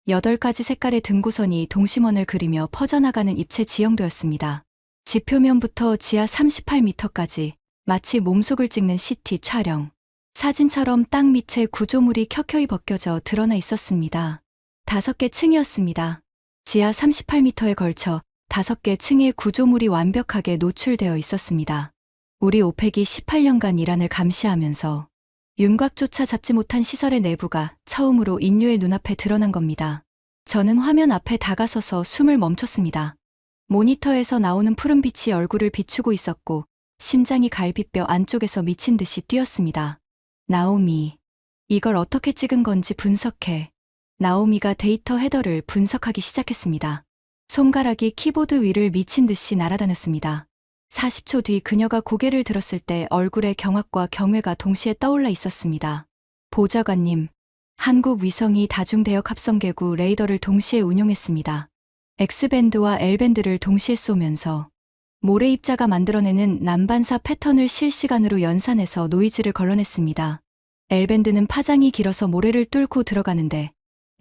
8가지 색깔의 등고선이 동심원을 그리며 퍼져나가는 입체 지형도였습니다. 지표면부터 지하 38m까지 마치 몸속을 찍는 CT 촬영. 사진처럼 땅 밑에 구조물이 켜켜이 벗겨져 드러나 있었습니다. 5개 층이었습니다. 지하 38m에 걸쳐 5개 층의 구조물이 완벽하게 노출되어 있었습니다. 우리 오펙이 18년간 이란을 감시하면서 윤곽조차 잡지 못한 시설의 내부가 처음으로 인류의 눈앞에 드러난 겁니다. 저는 화면 앞에 다가서서 숨을 멈췄습니다. 모니터에서 나오는 푸른빛이 얼굴을 비추고 있었고 심장이 갈비뼈 안쪽에서 미친 듯이 뛰었습니다. 나오미, 이걸 어떻게 찍은 건지 분석해. 나오미가 데이터 헤더를 분석하기 시작했습니다. 손가락이 키보드 위를 미친 듯이 날아다녔습니다. 40초 뒤 그녀가 고개를 들었을 때 얼굴에 경악과 경외가 동시에 떠올라 있었습니다. 보좌관님, 한국 위성이 다중대역 합성계구 레이더를 동시에 운용했습니다. X밴드와 L밴드를 동시에 쏘면서 모래 입자가 만들어내는 난반사 패턴을 실시간으로 연산해서 노이즈를 걸러냈습니다. L밴드는 파장이 길어서 모래를 뚫고 들어가는데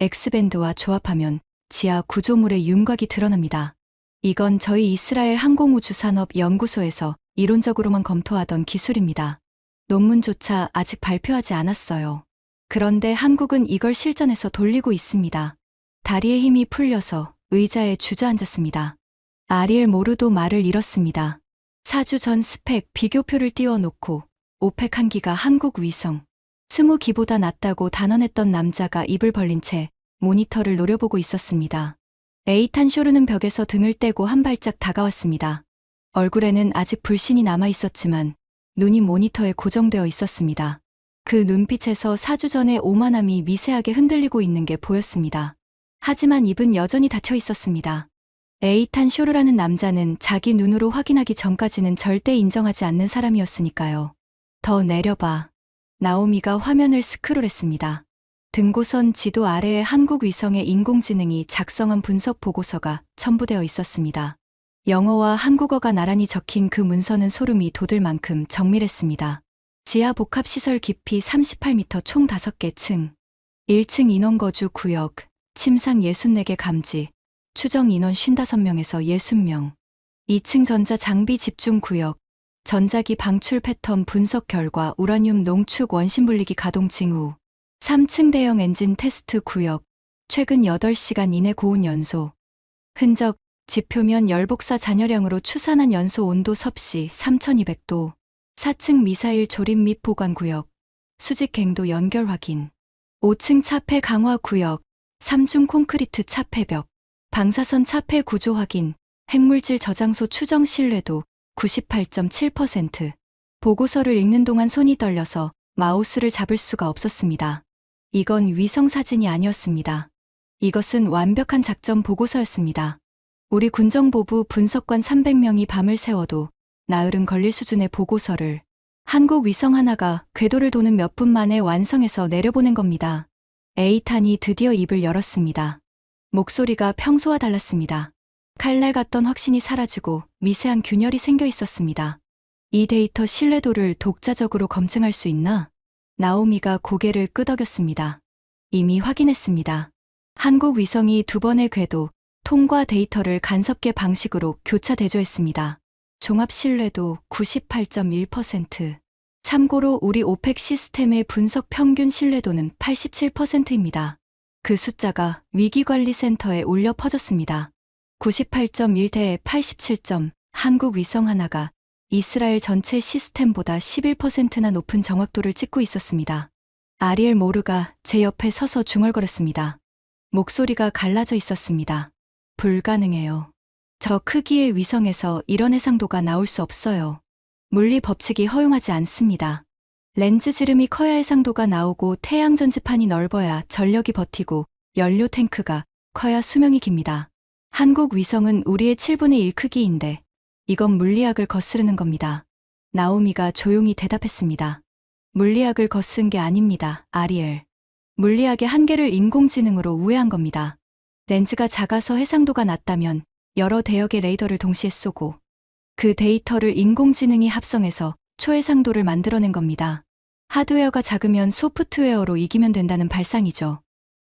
X밴드와 조합하면 지하 구조물의 윤곽이 드러납니다. 이건 저희 이스라엘 항공우주산업연구소에서 이론적으로만 검토하던 기술입니다. 논문조차 아직 발표하지 않았어요. 그런데 한국은 이걸 실전에서 돌리고 있습니다. 다리에 힘이 풀려서 의자에 주저앉았습니다. 아리엘 모르도 말을 잃었습니다. 4주 전 스펙 비교표를 띄워놓고 오펙 1기가 한국 위성 20기보다 낫다고 단언했던 남자가 입을 벌린 채 모니터를 노려보고 있었습니다. 에이탄 쇼르는 벽에서 등을 떼고 한 발짝 다가왔습니다. 얼굴에는 아직 불신이 남아있었지만 눈이 모니터에 고정되어 있었습니다. 그 눈빛에서 4주 전의 오만함이 미세하게 흔들리고 있는 게 보였습니다. 하지만 입은 여전히 닫혀 있었습니다. 에이탄 쇼르라는 남자는 자기 눈으로 확인하기 전까지는 절대 인정하지 않는 사람이었으니까요. 더 내려봐. 나오미가 화면을 스크롤했습니다. 등고선 지도 아래에 한국 위성의 인공지능이 작성한 분석 보고서가 첨부되어 있었습니다. 영어와 한국어가 나란히 적힌 그 문서는 소름이 돋을 만큼 정밀했습니다. 지하 복합시설 깊이 38m 총 5개 층. 1층 인원거주 구역, 침상 64개 감지, 추정 인원 55명에서 60명. 2층 전자 장비 집중 구역, 전자기 방출 패턴 분석 결과 우라늄 농축 원심 분리기 가동 징후. 3층 대형 엔진 테스트 구역, 최근 8시간 이내 고온 연소. 흔적, 지표면 열복사 잔여량으로 추산한 연소 온도 섭씨 3200도. 4층 미사일 조립 및 보관 구역, 수직 갱도 연결 확인. 5층 차폐 강화 구역, 3중 콘크리트 차폐벽, 방사선 차폐 구조 확인, 핵물질 저장소 추정 신뢰도 98.7%. 보고서를 읽는 동안 손이 떨려서 마우스를 잡을 수가 없었습니다. 이건 위성 사진이 아니었습니다. 이것은 완벽한 작전 보고서였습니다. 우리 군정보부 분석관 300명이 밤을 새워도 나흘은 걸릴 수준의 보고서를 한국 위성 하나가 궤도를 도는 몇 분 만에 완성해서 내려보낸 겁니다. 에이탄이 드디어 입을 열었습니다. 목소리가 평소와 달랐습니다. 칼날 같던 확신이 사라지고 미세한 균열이 생겨 있었습니다. 이 데이터 신뢰도를 독자적으로 검증할 수 있나? 나오미가 고개를 끄덕였습니다. 이미 확인했습니다. 한국 위성이 2번의 궤도, 통과 데이터를 간섭계 방식으로 교차 대조했습니다. 종합 신뢰도 98.1%. 참고로 우리 오펙 시스템의 분석 평균 신뢰도는 87%입니다. 그 숫자가 위기관리센터에 울려 퍼졌습니다. 98.1대 87점, 한국 위성 하나가 이스라엘 전체 시스템보다 11%나 높은 정확도를 찍고 있었습니다. 아리엘 모르가 제 옆에 서서 중얼거렸습니다. 목소리가 갈라져 있었습니다. 불가능해요. 저 크기의 위성에서 이런 해상도가 나올 수 없어요. 물리 법칙이 허용하지 않습니다. 렌즈 지름이 커야 해상도가 나오고 태양 전지판이 넓어야 전력이 버티고 연료 탱크가 커야 수명이 깁니다. 한국 위성은 우리의 7분의 1 크기인데 이건 물리학을 거스르는 겁니다. 나오미가 조용히 대답했습니다. 물리학을 거스른 게 아닙니다, 아리엘. 물리학의 한계를 인공지능으로 우회한 겁니다. 렌즈가 작아서 해상도가 낮다면 여러 대역의 레이더를 동시에 쏘고 그 데이터를 인공지능이 합성해서 초해상도를 만들어낸 겁니다. 하드웨어가 작으면 소프트웨어로 이기면 된다는 발상이죠.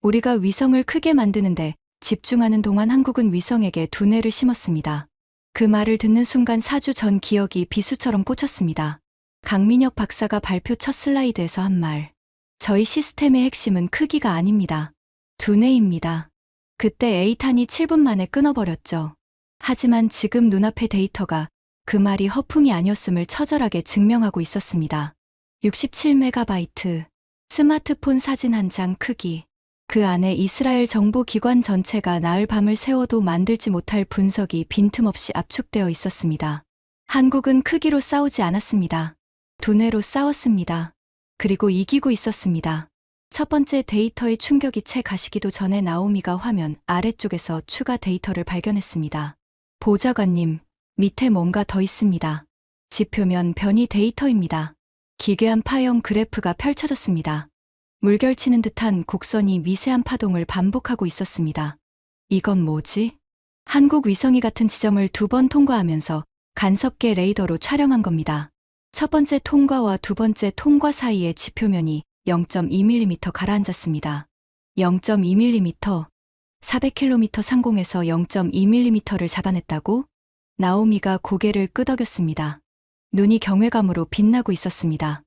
우리가 위성을 크게 만드는데 집중하는 동안 한국은 위성에게 두뇌를 심었습니다. 그 말을 듣는 순간 4주 전 기억이 비수처럼 꽂혔습니다. 강민혁 박사가 발표 첫 슬라이드에서 한 말. 저희 시스템의 핵심은 크기가 아닙니다. 두뇌입니다. 그때 에이탄이 7분 만에 끊어버렸죠. 하지만 지금 눈앞의 데이터가 그 말이 허풍이 아니었음을 처절하게 증명하고 있었습니다. 67MB, 스마트폰 사진 한 장 크기. 그 안에 이스라엘 정보기관 전체가 나흘 밤을 새워도 만들지 못할 분석이 빈틈없이 압축되어 있었습니다. 한국은 크기로 싸우지 않았습니다. 두뇌로 싸웠습니다. 그리고 이기고 있었습니다. 첫 번째 데이터의 충격이 채 가시기도 전에 나오미가 화면 아래쪽에서 추가 데이터를 발견했습니다. 보좌관님, 밑에 뭔가 더 있습니다. 지표면 변이 데이터입니다. 기괴한 파형 그래프가 펼쳐졌습니다. 물결치는 듯한 곡선이 미세한 파동을 반복하고 있었습니다. 이건 뭐지? 한국 위성이 같은 지점을 2번 통과하면서 간섭계 레이더로 촬영한 겁니다. 첫 번째 통과와 두 번째 통과 사이의 지표면이 0.2mm 가라앉았습니다. 0.2mm, 400km 상공에서 0.2mm를 잡아냈다고? 나오미가 고개를 끄덕였습니다. 눈이 경외감으로 빛나고 있었습니다.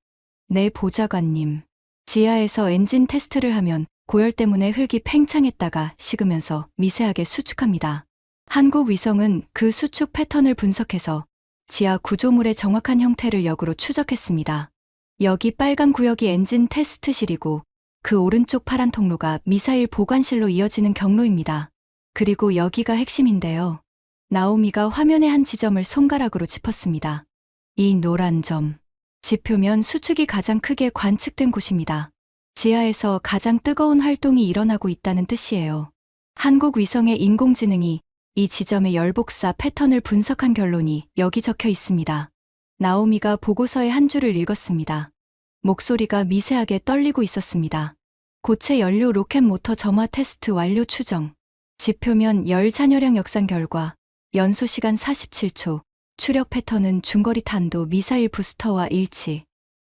네, 보좌관님. 지하에서 엔진 테스트를 하면 고열 때문에 흙이 팽창했다가 식으면서 미세하게 수축합니다. 한국 위성은 그 수축 패턴을 분석해서 지하 구조물의 정확한 형태를 역으로 추적했습니다. 여기 빨간 구역이 엔진 테스트실이고 그 오른쪽 파란 통로가 미사일 보관실로 이어지는 경로입니다. 그리고 여기가 핵심인데요. 나오미가 화면의 한 지점을 손가락으로 짚었습니다. 이 노란 점. 지표면 수축이 가장 크게 관측된 곳입니다. 지하에서 가장 뜨거운 활동이 일어나고 있다는 뜻이에요. 한국 위성의 인공지능이 이 지점의 열복사 패턴을 분석한 결론이 여기 적혀 있습니다. 나오미가 보고서의 한 줄을 읽었습니다. 목소리가 미세하게 떨리고 있었습니다. 고체 연료 로켓 모터 점화 테스트 완료 추정. 지표면 열 잔여량 역산 결과 연소 시간 47초. 추력 패턴은 중거리 탄도 미사일 부스터와 일치.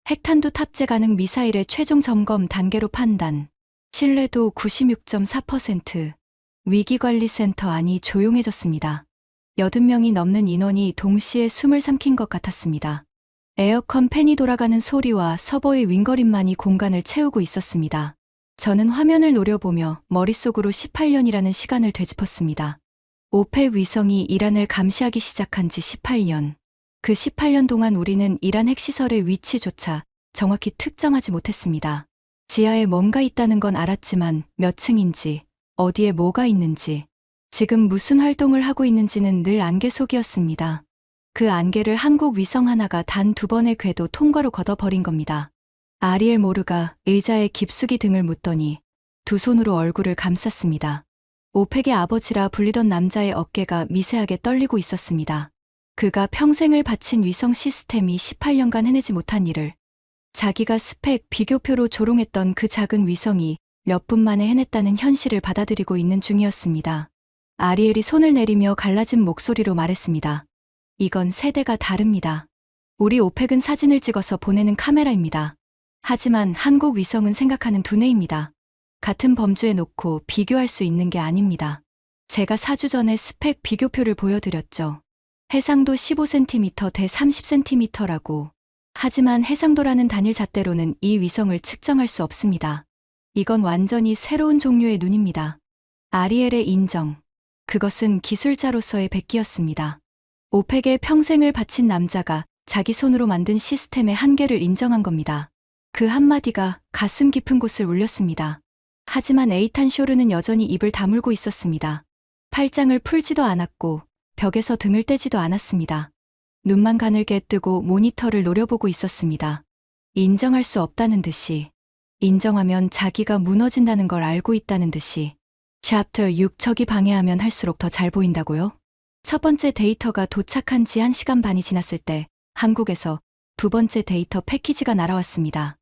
핵탄두 탑재 가능 미사일의 최종 점검 단계로 판단. 신뢰도 96.4%. 위기관리센터 안이 조용해졌습니다. 80명이 넘는 인원이 동시에 숨을 삼킨 것 같았습니다. 에어컨 팬이 돌아가는 소리와 서버의 윙거림만이 공간을 채우고 있었습니다. 저는 화면을 노려보며 머릿속으로 18년이라는 시간을 되짚었습니다. 오펙 위성이 이란을 감시하기 시작한 지 18년. 그 18년 동안 우리는 이란 핵시설의 위치조차 정확히 특정하지 못했습니다. 지하에 뭔가 있다는 건 알았지만 몇 층인지, 어디에 뭐가 있는지, 지금 무슨 활동을 하고 있는지는 늘 안개 속이었습니다. 그 안개를 한국 위성 하나가 단 2번의 궤도 통과로 걷어버린 겁니다. 아리엘 모르가 의자에 깊숙이 등을 묻더니 두 손으로 얼굴을 감쌌습니다. 오펙의 아버지라 불리던 남자의 어깨가 미세하게 떨리고 있었습니다. 그가 평생을 바친 위성 시스템이 18년간 해내지 못한 일을 자기가 스펙 비교표로 조롱했던 그 작은 위성이 몇 분 만에 해냈다는 현실을 받아들이고 있는 중이었습니다. 아리엘이 손을 내리며 갈라진 목소리로 말했습니다. 이건 세대가 다릅니다. 우리 오펙은 사진을 찍어서 보내는 카메라입니다. 하지만 한국 위성은 생각하는 두뇌입니다. 같은 범주에 놓고 비교할 수 있는 게 아닙니다. 제가 4주 전에 스펙 비교표를 보여드렸죠. 해상도 15cm 대 30cm라고. 하지만 해상도라는 단일 잣대로는 이 위성을 측정할 수 없습니다. 이건 완전히 새로운 종류의 눈입니다. 아리엘의 인정. 그것은 기술자로서의 백기였습니다. 오펙에 평생을 바친 남자가 자기 손으로 만든 시스템의 한계를 인정한 겁니다. 그 한마디가 가슴 깊은 곳을 울렸습니다. 하지만 에이탄 쇼르는 여전히 입을 다물고 있었습니다. 팔짱을 풀지도 않았고 벽에서 등을 떼지도 않았습니다. 눈만 가늘게 뜨고 모니터를 노려보고 있었습니다. 인정할 수 없다는 듯이, 인정하면 자기가 무너진다는 걸 알고 있다는 듯이. 챕터 6 적이 방해하면 할수록 더 잘 보인다고요? 첫 번째 데이터가 도착한 지 1시간 반이 지났을 때 한국에서 두 번째 데이터 패키지가 날아왔습니다.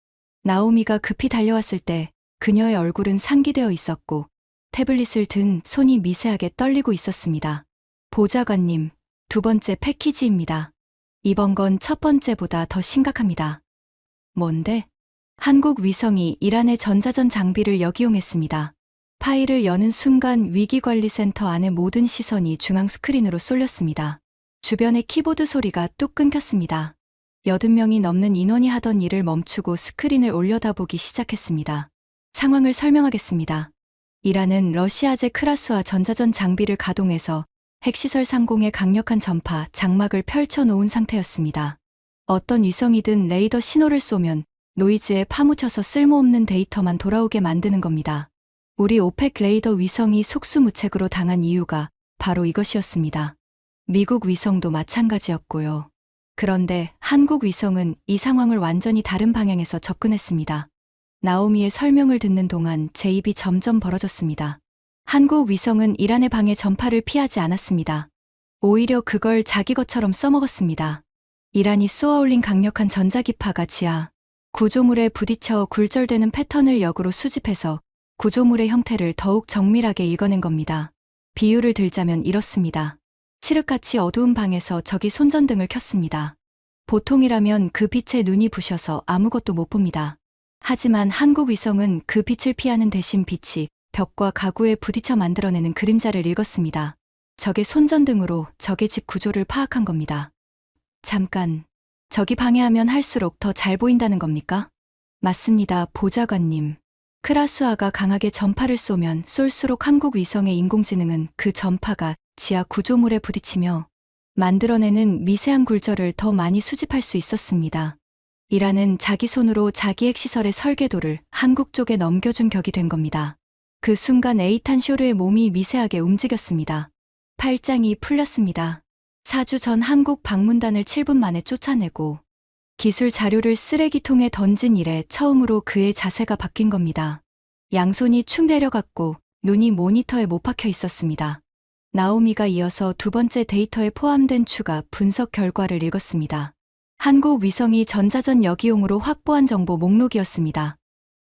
나오미가 급히 달려왔을 때 그녀의 얼굴은 상기되어 있었고 태블릿을 든 손이 미세하게 떨리고 있었습니다. 보좌관님, 두 번째 패키지입니다. 이번 건 첫 번째보다 더 심각합니다. 뭔데? 한국 위성이 이란의 전자전 장비를 역이용했습니다. 파일을 여는 순간 위기관리센터 안의 모든 시선이 중앙 스크린으로 쏠렸습니다. 주변의 키보드 소리가 뚝 끊겼습니다. 80명이 넘는 인원이 하던 일을 멈추고 스크린을 올려다보기 시작했습니다. 상황을 설명하겠습니다. 이란은 러시아제 크라수아 전자전 장비를 가동해서 핵시설 상공에 강력한 전파, 장막을 펼쳐놓은 상태였습니다. 어떤 위성이든 레이더 신호를 쏘면 노이즈에 파묻혀서 쓸모없는 데이터만 돌아오게 만드는 겁니다. 우리 오펙 레이더 위성이 속수무책으로 당한 이유가 바로 이것이었습니다. 미국 위성도 마찬가지였고요. 그런데 한국 위성은 이 상황을 완전히 다른 방향에서 접근했습니다. 나오미의 설명을 듣는 동안 제 입이 점점 벌어졌습니다. 한국 위성은 이란의 방해 전파를 피하지 않았습니다. 오히려 그걸 자기 것처럼 써먹었습니다. 이란이 쏘아올린 강력한 전자기파가 지하 구조물에 부딪혀 굴절되는 패턴을 역으로 수집해서 구조물의 형태를 더욱 정밀하게 읽어낸 겁니다. 비유를 들자면 이렇습니다. 칠흑같이 어두운 방에서 적이 손전등을 켰습니다. 보통이라면 그 빛에 눈이 부셔서 아무것도 못 봅니다. 하지만 한국 위성은 그 빛을 피하는 대신 빛이 벽과 가구에 부딪혀 만들어내는 그림자를 읽었습니다. 적의 손전등으로 적의 집 구조를 파악한 겁니다. 잠깐, 적이 방해하면 할수록 더 잘 보인다는 겁니까? 맞습니다, 보좌관님. 크라수아가 강하게 전파를 쏘면 쏠수록 한국 위성의 인공지능은 그 전파가 지하 구조물에 부딪히며 만들어내는 미세한 굴절을 더 많이 수집할 수 있었습니다. 이란은 자기 손으로 자기 핵시설의 설계도를 한국 쪽에 넘겨준 격이 된 겁니다. 그 순간 에이탄 쇼르의 몸이 미세하게 움직였습니다. 팔짱이 풀렸습니다. 4주 전 한국 방문단을 7분 만에 쫓아내고 기술 자료를 쓰레기통에 던진 이래 처음으로 그의 자세가 바뀐 겁니다. 양손이 축 내려갔고 눈이 모니터에 못 박혀 있었습니다. 나오미가 이어서 두 번째 데이터에 포함된 추가 분석 결과를 읽었습니다. 한국 위성이 전자전 역이용으로 확보한 정보 목록이었습니다.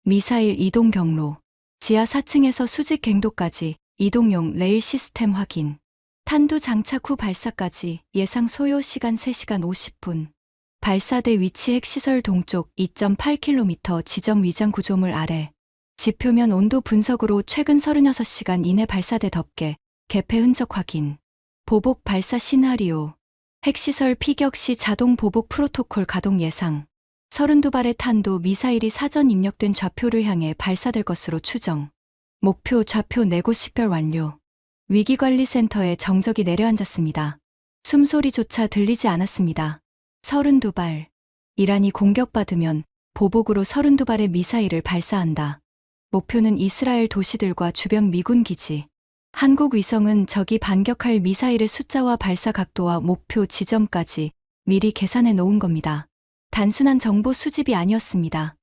미사일 이동 경로, 지하 4층에서 수직 갱도까지 이동용 레일 시스템 확인, 탄두 장착 후 발사까지 예상 소요 시간 3시간 50분, 발사대 위치 핵시설 동쪽 2.8km 지점 위장 구조물 아래, 지표면 온도 분석으로 최근 36시간 이내 발사대 덮개, 개폐 흔적 확인, 보복 발사 시나리오, 핵시설 피격 시 자동 보복 프로토콜 가동 예상, 32발의 탄도 미사일이 사전 입력된 좌표를 향해 발사될 것으로 추정, 목표 좌표 4곳 식별 완료, 위기관리센터에 정적이 내려앉았습니다. 숨소리조차 들리지 않았습니다. 32발. 이란이 공격받으면 보복으로 32발의 미사일을 발사한다. 목표는 이스라엘 도시들과 주변 미군 기지. 한국 위성은 적이 반격할 미사일의 숫자와 발사 각도와 목표 지점까지 미리 계산해 놓은 겁니다. 단순한 정보 수집이 아니었습니다.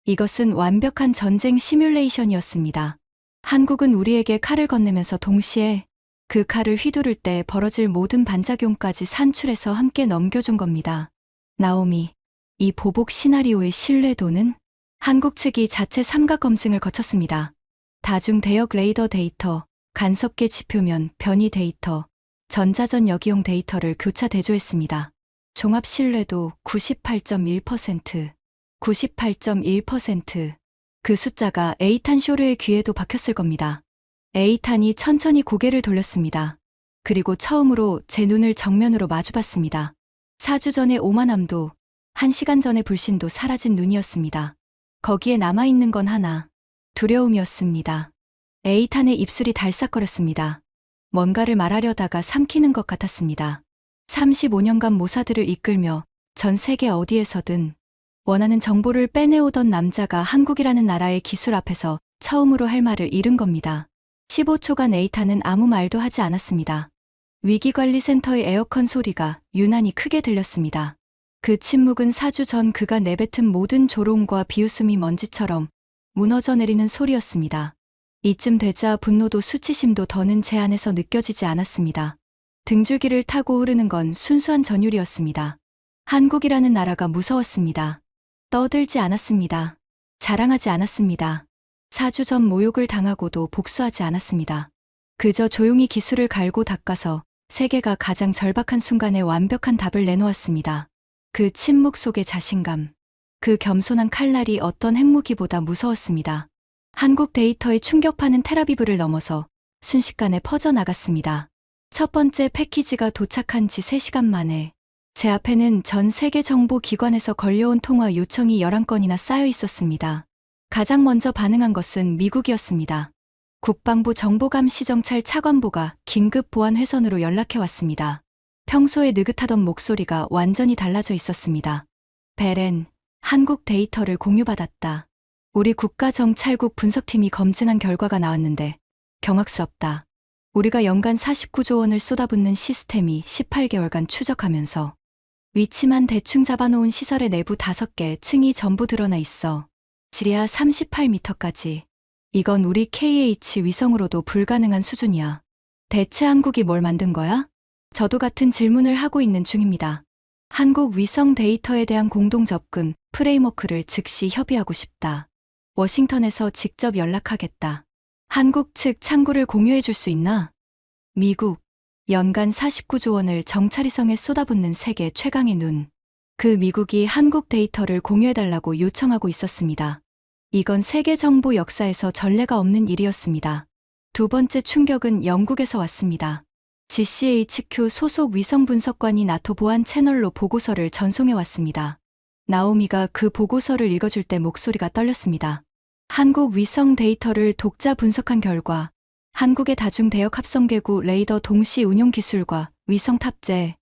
이것은 완벽한 전쟁 시뮬레이션이었습니다. 한국은 우리에게 칼을 건네면서 동시에 그 칼을 휘두를 때 벌어질 모든 반작용까지 산출해서 함께 넘겨준 겁니다. 나오미, 이 보복 시나리오의 신뢰도는? 한국 측이 자체 삼각 검증을 거쳤습니다. 다중 대역 레이더 데이터, 간섭계 지표면, 변이 데이터, 전자전 여기용 데이터를 교차 대조했습니다. 종합 신뢰도 98.1%, 98.1%. 그 숫자가 에이탄 쇼르의 귀에도 박혔을 겁니다. 에이탄이 천천히 고개를 돌렸습니다. 그리고 처음으로 제 눈을 정면으로 마주봤습니다. 4주 전의 오만함도, 1시간 전의 불신도 사라진 눈이었습니다. 거기에 남아있는 건 하나, 두려움이었습니다. 에이탄의 입술이 달싹거렸습니다. 뭔가를 말하려다가 삼키는 것 같았습니다. 35년간 모사드를 이끌며 전 세계 어디에서든 원하는 정보를 빼내오던 남자가 한국이라는 나라의 기술 앞에서 처음으로 할 말을 잃은 겁니다. 15초간 에이탄은 아무 말도 하지 않았습니다. 위기관리센터의 에어컨 소리가 유난히 크게 들렸습니다. 그 침묵은 4주 전 그가 내뱉은 모든 조롱과 비웃음이 먼지처럼 무너져 내리는 소리였습니다. 이쯤 되자 분노도 수치심도 더는 제 안에서 느껴지지 않았습니다. 등줄기를 타고 흐르는 건 순수한 전율이었습니다. 한국이라는 나라가 무서웠습니다. 떠들지 않았습니다. 자랑하지 않았습니다. 4주 전 모욕을 당하고도 복수하지 않았습니다. 그저 조용히 기술을 갈고 닦아서 세계가 가장 절박한 순간에 완벽한 답을 내놓았습니다. 그 침묵 속의 자신감, 그 겸손한 칼날이 어떤 핵무기보다 무서웠습니다. 한국 데이터의 충격파는 텔아비브를 넘어서 순식간에 퍼져나갔습니다. 첫 번째 패키지가 도착한 지 3시간 만에 제 앞에는 전 세계 정보기관에서 걸려온 통화 요청이 11건이나 쌓여 있었습니다. 가장 먼저 반응한 것은 미국이었습니다. 국방부 정보감시정찰 차관보가 긴급 보안 회선으로 연락해 왔습니다. 평소에 느긋하던 목소리가 완전히 달라져 있었습니다. 베렌, 한국 데이터를 공유받았다. 우리 국가정찰국 분석팀이 검증한 결과가 나왔는데 경악스럽다. 우리가 연간 49조 원을 쏟아붓는 시스템이 18개월간 추적하면서 위치만 대충 잡아놓은 시설의 내부 5개 층이 전부 드러나 있어. 지리하 38m까지. 이건 우리 KH 위성으로도 불가능한 수준이야. 대체 한국이 뭘 만든 거야? 저도 같은 질문을 하고 있는 중입니다. 한국 위성 데이터에 대한 공동 접근 프레임워크를 즉시 협의하고 싶다. 워싱턴에서 직접 연락하겠다. 한국 측 창구를 공유해 줄 수 있나? 미국, 연간 49조 원을 정찰위성에 쏟아붓는 세계 최강의 눈. 그 미국이 한국 데이터를 공유해달라고 요청하고 있었습니다. 이건 세계 정보 역사에서 전례가 없는 일이었습니다. 두 번째 충격은 영국에서 왔습니다. GCHQ 소속 위성 분석관이 나토 보안 채널로 보고서를 전송해 왔습니다. 나오미가 그 보고서를 읽어줄 때 목소리가 떨렸습니다. 한국 위성 데이터를 독자 분석한 결과 한국의 다중 대역 합성계구 레이더 동시 운용 기술과 위성 탑재,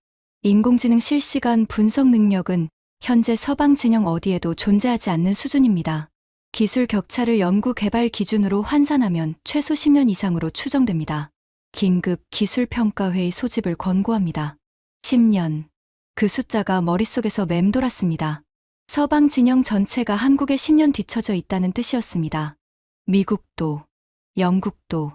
인공지능 실시간 분석 능력은 현재 서방 진영 어디에도 존재하지 않는 수준입니다. 기술 격차를 연구 개발 기준으로 환산하면 최소 10년 이상으로 추정됩니다. 긴급 기술평가회의 소집을 권고합니다. 10년. 그 숫자가 머릿속에서 맴돌았습니다. 서방 진영 전체가 한국에 10년 뒤처져 있다는 뜻이었습니다. 미국도, 영국도,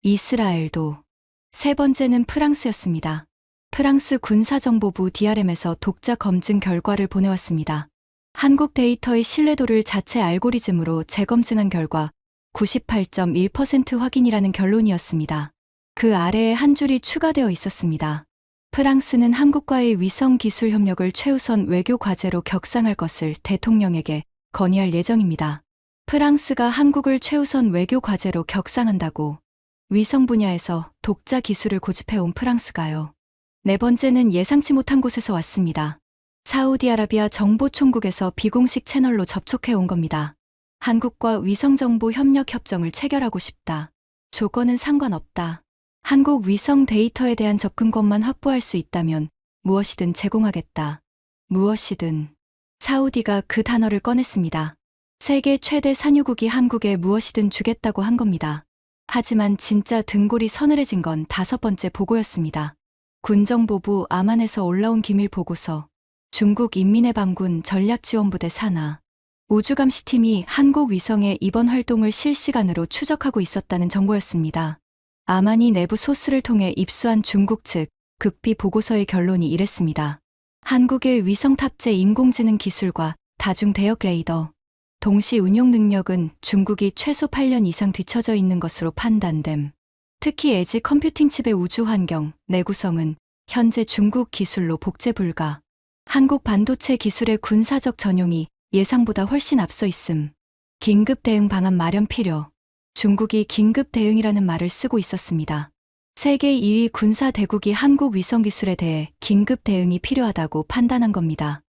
이스라엘도. 세 번째는 프랑스였습니다. 프랑스 군사정보부 DRM에서 독자 검증 결과를 보내왔습니다. 한국 데이터의 신뢰도를 자체 알고리즘으로 재검증한 결과 98.1% 확인이라는 결론이었습니다. 그 아래에 한 줄이 추가되어 있었습니다. 프랑스는 한국과의 위성 기술 협력을 최우선 외교 과제로 격상할 것을 대통령에게 건의할 예정입니다. 프랑스가 한국을 최우선 외교 과제로 격상한다고. 위성 분야에서 독자 기술을 고집해온 프랑스가요. 네 번째는 예상치 못한 곳에서 왔습니다. 사우디아라비아 정보총국에서 비공식 채널로 접촉해온 겁니다. 한국과 위성정보 협력 협정을 체결하고 싶다. 조건은 상관없다. 한국 위성 데이터에 대한 접근권만 확보할 수 있다면 무엇이든 제공하겠다. 무엇이든. 사우디가 그 단어를 꺼냈습니다. 세계 최대 산유국이 한국에 무엇이든 주겠다고 한 겁니다. 하지만 진짜 등골이 서늘해진 건 5번째 보고였습니다. 군정보부 아만에서 올라온 기밀 보고서. 중국 인민해방군 전략지원부대 산하. 우주감시팀이 한국 위성의 이번 활동을 실시간으로 추적하고 있었다는 정보였습니다. 아마니 내부 소스를 통해 입수한 중국 측 급비 보고서의 결론이 이랬습니다. 한국의 위성 탑재 인공지능 기술과 다중 대역 레이더, 동시 운용 능력은 중국이 최소 8년 이상 뒤처져 있는 것으로 판단됨. 특히 에지 컴퓨팅 칩의 우주 환경, 내구성은 현재 중국 기술로 복제 불가. 한국 반도체 기술의 군사적 전용이 예상보다 훨씬 앞서 있음. 긴급 대응 방안 마련 필요. 중국이 긴급 대응이라는 말을 쓰고 있었습니다. 세계 2위 군사 대국이 한국 위성 기술에 대해 긴급 대응이 필요하다고 판단한 겁니다.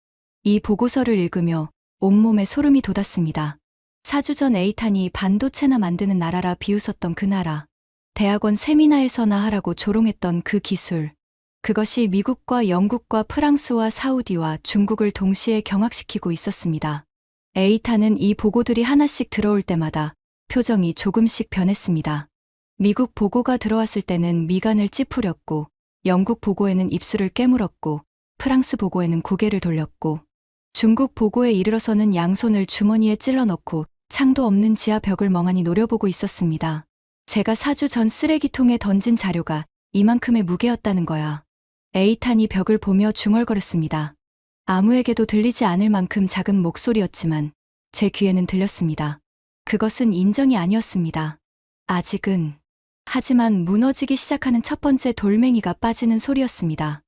이 보고서를 읽으며 온몸에 소름이 돋았습니다. 4주 전 에이탄이 반도체나 만드는 나라라 비웃었던 그 나라. 대학원 세미나에서나 하라고 조롱했던 그 기술. 그것이 미국과 영국과 프랑스와 사우디와 중국을 동시에 경악시키고 있었습니다. 에이탄은 이 보고들이 하나씩 들어올 때마다 표정이 조금씩 변했습니다. 미국 보고가 들어왔을 때는 미간을 찌푸렸고, 영국 보고에는 입술을 깨물었고, 프랑스 보고에는 고개를 돌렸고, 중국 보고에 이르러서는 양손을 주머니에 찔러 넣고 창도 없는 지하 벽을 멍하니 노려보고 있었습니다. 제가 4주 전 쓰레기통에 던진 자료가 이만큼의 무게였다는 거야. 에이탄이 벽을 보며 중얼거렸습니다. 아무에게도 들리지 않을 만큼 작은 목소리였지만 제 귀에는 들렸습니다. 그것은 인정이 아니었습니다. 아직은. 하지만 무너지기 시작하는 첫 번째 돌멩이가 빠지는 소리였습니다.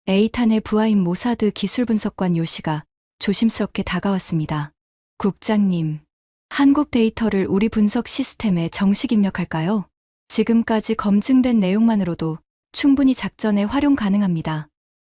에이탄의 부하인 모사드 기술분석관 요시가 조심스럽게 다가왔습니다. 국장님, 한국 데이터를 우리 분석 시스템에 정식 입력할까요? 지금까지 검증된 내용만으로도 충분히 작전에 활용 가능합니다.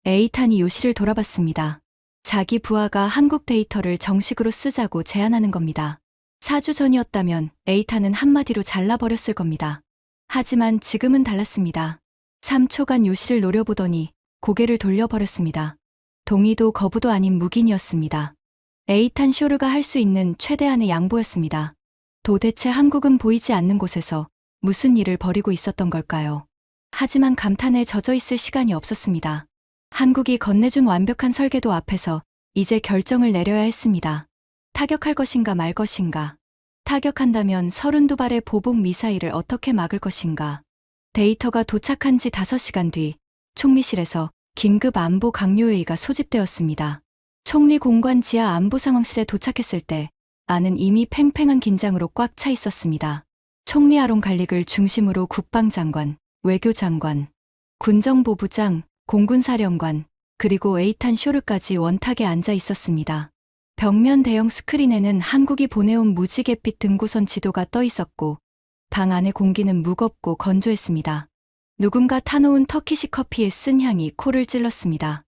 에이탄이 요시를 돌아봤습니다. 자기 부하가 한국 데이터를 정식으로 쓰자고 제안하는 겁니다. 4주 전이었다면 에이탄은 한마디로 잘라버렸을 겁니다. 하지만 지금은 달랐습니다. 3초간 요시를 노려보더니 고개를 돌려버렸습니다. 동의도 거부도 아닌 묵인이었습니다. 에이탄 쇼르가 할 수 있는 최대한의 양보였습니다. 도대체 한국은 보이지 않는 곳에서 무슨 일을 벌이고 있었던 걸까요? 하지만 감탄에 젖어 있을 시간이 없었습니다. 한국이 건네준 완벽한 설계도 앞에서 이제 결정을 내려야 했습니다. 타격할 것인가 말 것인가. 타격한다면 32발의 보복 미사일을 어떻게 막을 것인가. 데이터가 도착한 지 5시간 뒤 총리실에서 긴급 안보 강요회의가 소집되었습니다. 총리 공관 지하 안보 상황실에 도착했을 때 안은 이미 팽팽한 긴장으로 꽉 차 있었습니다. 총리 아론 갈릭을 중심으로 국방장관, 외교장관, 군정보부장, 공군사령관, 그리고 에이탄 쇼르까지 원탁에 앉아 있었습니다. 벽면 대형 스크린에는 한국이 보내온 무지갯빛 등고선 지도가 떠 있었고 방 안의 공기는 무겁고 건조했습니다. 누군가 타놓은 터키식 커피의 쓴 향이 코를 찔렀습니다.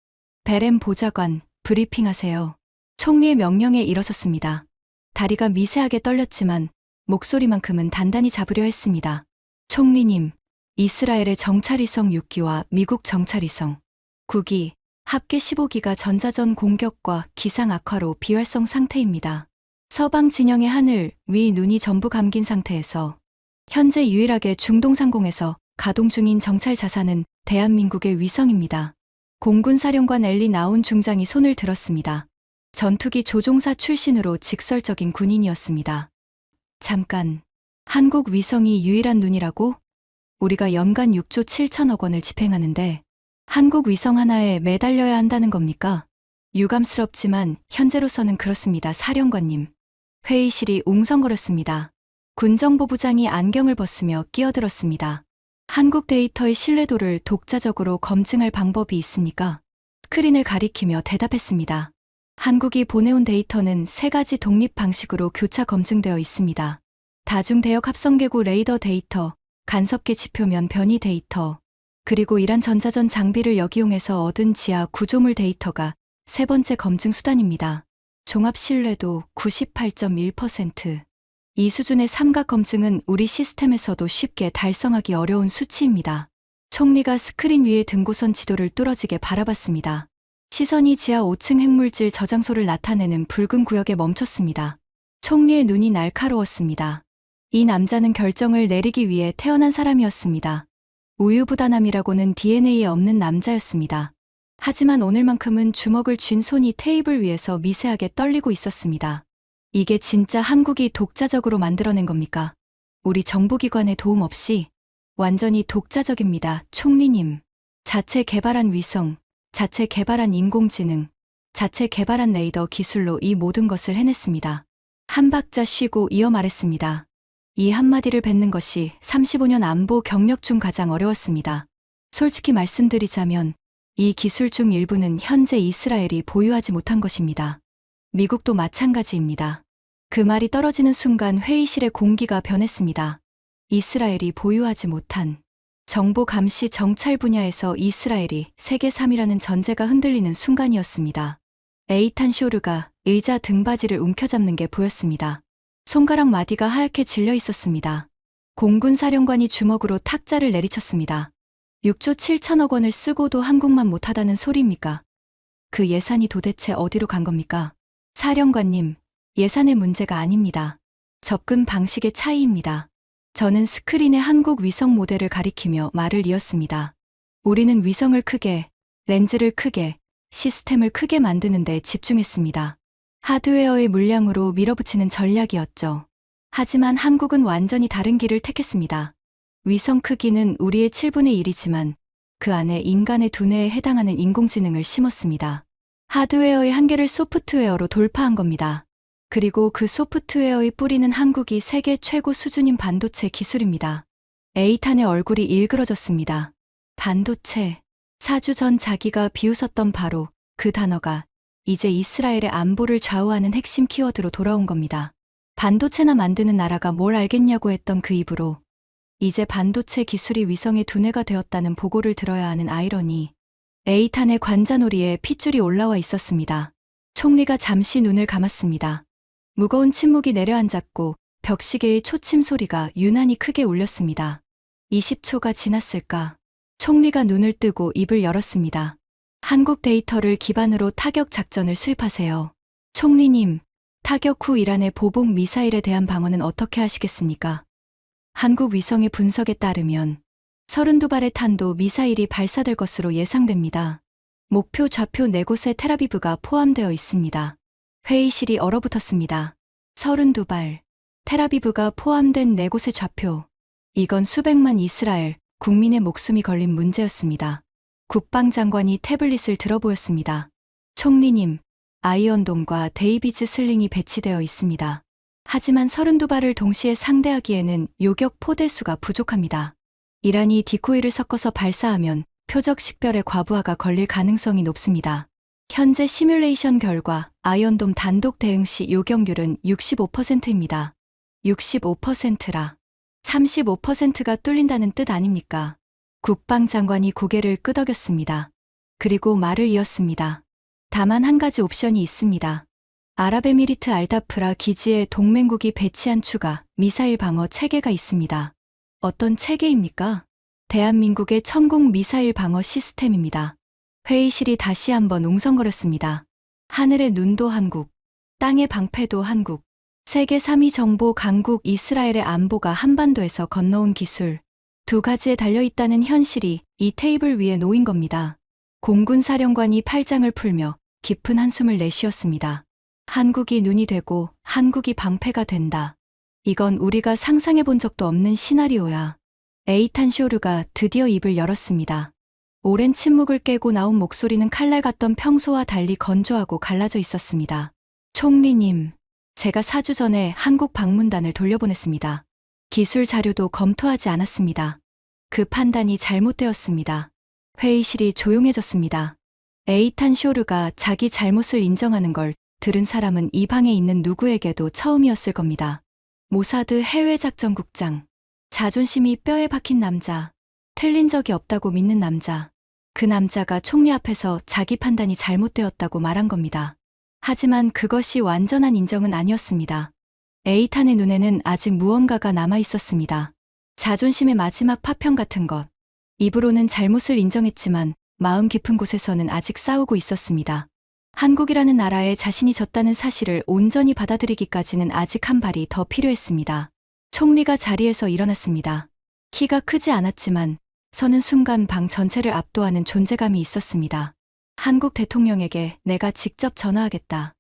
베렘 보좌관, 브리핑하세요. 총리의 명령에 일어섰습니다. 다리가 미세하게 떨렸지만 목소리만큼은 단단히 잡으려 했습니다. 총리님, 이스라엘의 정찰위성 6기와 미국 정찰위성 9기, 합계 15기가 전자전 공격과 기상 악화로 비활성 상태입니다. 서방 진영의 하늘 위 눈이 전부 감긴 상태에서 현재 유일하게 중동 상공에서 가동 중인 정찰 자산은 대한민국의 위성입니다. 공군사령관 엘리 나운 중장이 손을 들었습니다. 전투기 조종사 출신으로 직설적인 군인이었습니다. 잠깐, 한국 위성이 유일한 눈이라고? 우리가 연간 6조 7천억 원을 집행하는데 한국 위성 하나에 매달려야 한다는 겁니까? 유감스럽지만 현재로서는 그렇습니다, 사령관님. 회의실이 웅성거렸습니다. 군정보부장이 안경을 벗으며 끼어들었습니다. 한국 데이터의 신뢰도를 독자적으로 검증할 방법이 있습니까? 스크린을 가리키며 대답했습니다. 한국이 보내온 데이터는 3가지 독립 방식으로 교차 검증되어 있습니다. 다중대역 합성계구 레이더 데이터, 간섭계 지표면 변이 데이터, 그리고 이란 전자전 장비를 역이용해서 얻은 지하 구조물 데이터가 3번째 검증 수단입니다. 종합 신뢰도 98.1%. 이 수준의 삼각 검증은 우리 시스템에서도 쉽게 달성하기 어려운 수치입니다. 총리가 스크린 위의 등고선 지도를 뚫어지게 바라봤습니다. 시선이 지하 5층 핵물질 저장소를 나타내는 붉은 구역에 멈췄습니다. 총리의 눈이 날카로웠습니다. 이 남자는 결정을 내리기 위해 태어난 사람이었습니다. 우유부단함이라고는 DNA에 없는 남자였습니다. 하지만 오늘만큼은 주먹을 쥔 손이 테이블 위에서 미세하게 떨리고 있었습니다. 이게 진짜 한국이 독자적으로 만들어낸 겁니까? 우리 정보기관의 도움 없이 완전히 독자적입니다. 총리님. 자체 개발한 위성, 자체 개발한 인공지능, 자체 개발한 레이더 기술로 이 모든 것을 해냈습니다. 한 박자 쉬고 이어 말했습니다. 이 한마디를 뱉는 것이 35년 안보 경력 중 가장 어려웠습니다. 솔직히 말씀드리자면 이 기술 중 일부는 현재 이스라엘이 보유하지 못한 것입니다. 미국도 마찬가지입니다. 그 말이 떨어지는 순간 회의실의 공기가 변했습니다. 이스라엘이 보유하지 못한 정보 감시 정찰 분야에서 이스라엘이 세계 3위라는 전제가 흔들리는 순간이었습니다. 에이탄 쇼르가 의자 등받이를 움켜잡는 게 보였습니다. 손가락 마디가 하얗게 질려 있었습니다. 공군 사령관이 주먹으로 탁자를 내리쳤습니다. 6조 7천억 원을 쓰고도 한국만 못하다는 소리입니까? 그 예산이 도대체 어디로 간 겁니까? 사령관님, 예산의 문제가 아닙니다. 접근 방식의 차이입니다. 저는 스크린에 한국 위성 모델을 가리키며 말을 이었습니다. 우리는 위성을 크게, 렌즈를 크게, 시스템을 크게 만드는 데 집중했습니다. 하드웨어의 물량으로 밀어붙이는 전략이었죠. 하지만 한국은 완전히 다른 길을 택했습니다. 위성 크기는 우리의 7분의 1이지만 그 안에 인간의 두뇌에 해당하는 인공지능을 심었습니다. 하드웨어의 한계를 소프트웨어로 돌파한 겁니다. 그리고 그 소프트웨어의 뿌리는 한국이 세계 최고 수준인 반도체 기술입니다. 에이탄의 얼굴이 일그러졌습니다. 반도체. 4주 전 자기가 비웃었던 바로 그 단어가 이제 이스라엘의 안보를 좌우하는 핵심 키워드로 돌아온 겁니다. 반도체나 만드는 나라가 뭘 알겠냐고 했던 그 입으로 이제 반도체 기술이 위성의 두뇌가 되었다는 보고를 들어야 하는 아이러니. 에이탄의 관자놀이에 핏줄이 올라와 있었습니다. 총리가 잠시 눈을 감았습니다. 무거운 침묵이 내려앉았고 벽시계의 초침 소리가 유난히 크게 울렸습니다. 20초가 지났을까? 총리가 눈을 뜨고 입을 열었습니다. 한국 데이터를 기반으로 타격 작전을 수립하세요. 총리님, 타격 후 이란의 보복 미사일에 대한 방어는 어떻게 하시겠습니까? 한국 위성의 분석에 따르면 32발의 탄도 미사일이 발사될 것으로 예상됩니다. 목표 좌표 4곳에 텔아비브가 포함되어 있습니다. 회의실이 얼어붙었습니다. 32발, 텔아비브가 포함된 4곳의 좌표. 이건 수백만 이스라엘 국민의 목숨이 걸린 문제였습니다. 국방장관이 태블릿을 들어보였습니다. 총리님, 아이언돔과 데이비즈 슬링이 배치되어 있습니다. 하지만 32발을 동시에 상대하기에는 요격 포대수가 부족합니다. 이란이 디코이를 섞어서 발사하면 표적 식별의 과부하가 걸릴 가능성이 높습니다. 현재 시뮬레이션 결과 아이언돔 단독 대응 시 요격률은 65%입니다. 65%라 35%가 뚫린다는 뜻 아닙니까? 국방장관이 고개를 끄덕였습니다. 그리고 말을 이었습니다. 다만 한 가지 옵션이 있습니다. 아랍에미리트 알다프라 기지에 동맹국이 배치한 추가 미사일 방어 체계가 있습니다. 어떤 체계입니까? 대한민국의 천공 미사일 방어 시스템입니다. 회의실이 다시 한번 웅성거렸습니다. 하늘의 눈도 한국, 땅의 방패도 한국, 세계 3위 정보 강국 이스라엘의 안보가 한반도에서 건너온 기술, 두 가지에 달려있다는 현실이 이 테이블 위에 놓인 겁니다. 공군 사령관이 팔짱을 풀며 깊은 한숨을 내쉬었습니다. 한국이 눈이 되고 한국이 방패가 된다. 이건 우리가 상상해 본 적도 없는 시나리오야. 에이탄 쇼르가 드디어 입을 열었습니다. 오랜 침묵을 깨고 나온 목소리는 칼날 같던 평소와 달리 건조하고 갈라져 있었습니다. 총리님, 제가 4주 전에 한국 방문단을 돌려보냈습니다. 기술 자료도 검토하지 않았습니다. 그 판단이 잘못되었습니다. 회의실이 조용해졌습니다. 에이탄 쇼르가 자기 잘못을 인정하는 걸 들은 사람은 이 방에 있는 누구에게도 처음이었을 겁니다. 모사드 해외작전국장, 자존심이 뼈에 박힌 남자, 틀린 적이 없다고 믿는 남자, 그 남자가 총리 앞에서 자기 판단이 잘못되었다고 말한 겁니다. 하지만 그것이 완전한 인정은 아니었습니다. 에이탄의 눈에는 아직 무언가가 남아 있었습니다. 자존심의 마지막 파편 같은 것. 입으로는 잘못을 인정했지만 마음 깊은 곳에서는 아직 싸우고 있었습니다. 한국이라는 나라에 자신이 졌다는 사실을 온전히 받아들이기까지는 아직 한 발이 더 필요했습니다. 총리가 자리에서 일어났습니다. 키가 크지 않았지만 서는 순간 방 전체를 압도하는 존재감이 있었습니다. 한국 대통령에게 내가 직접 전화하겠다.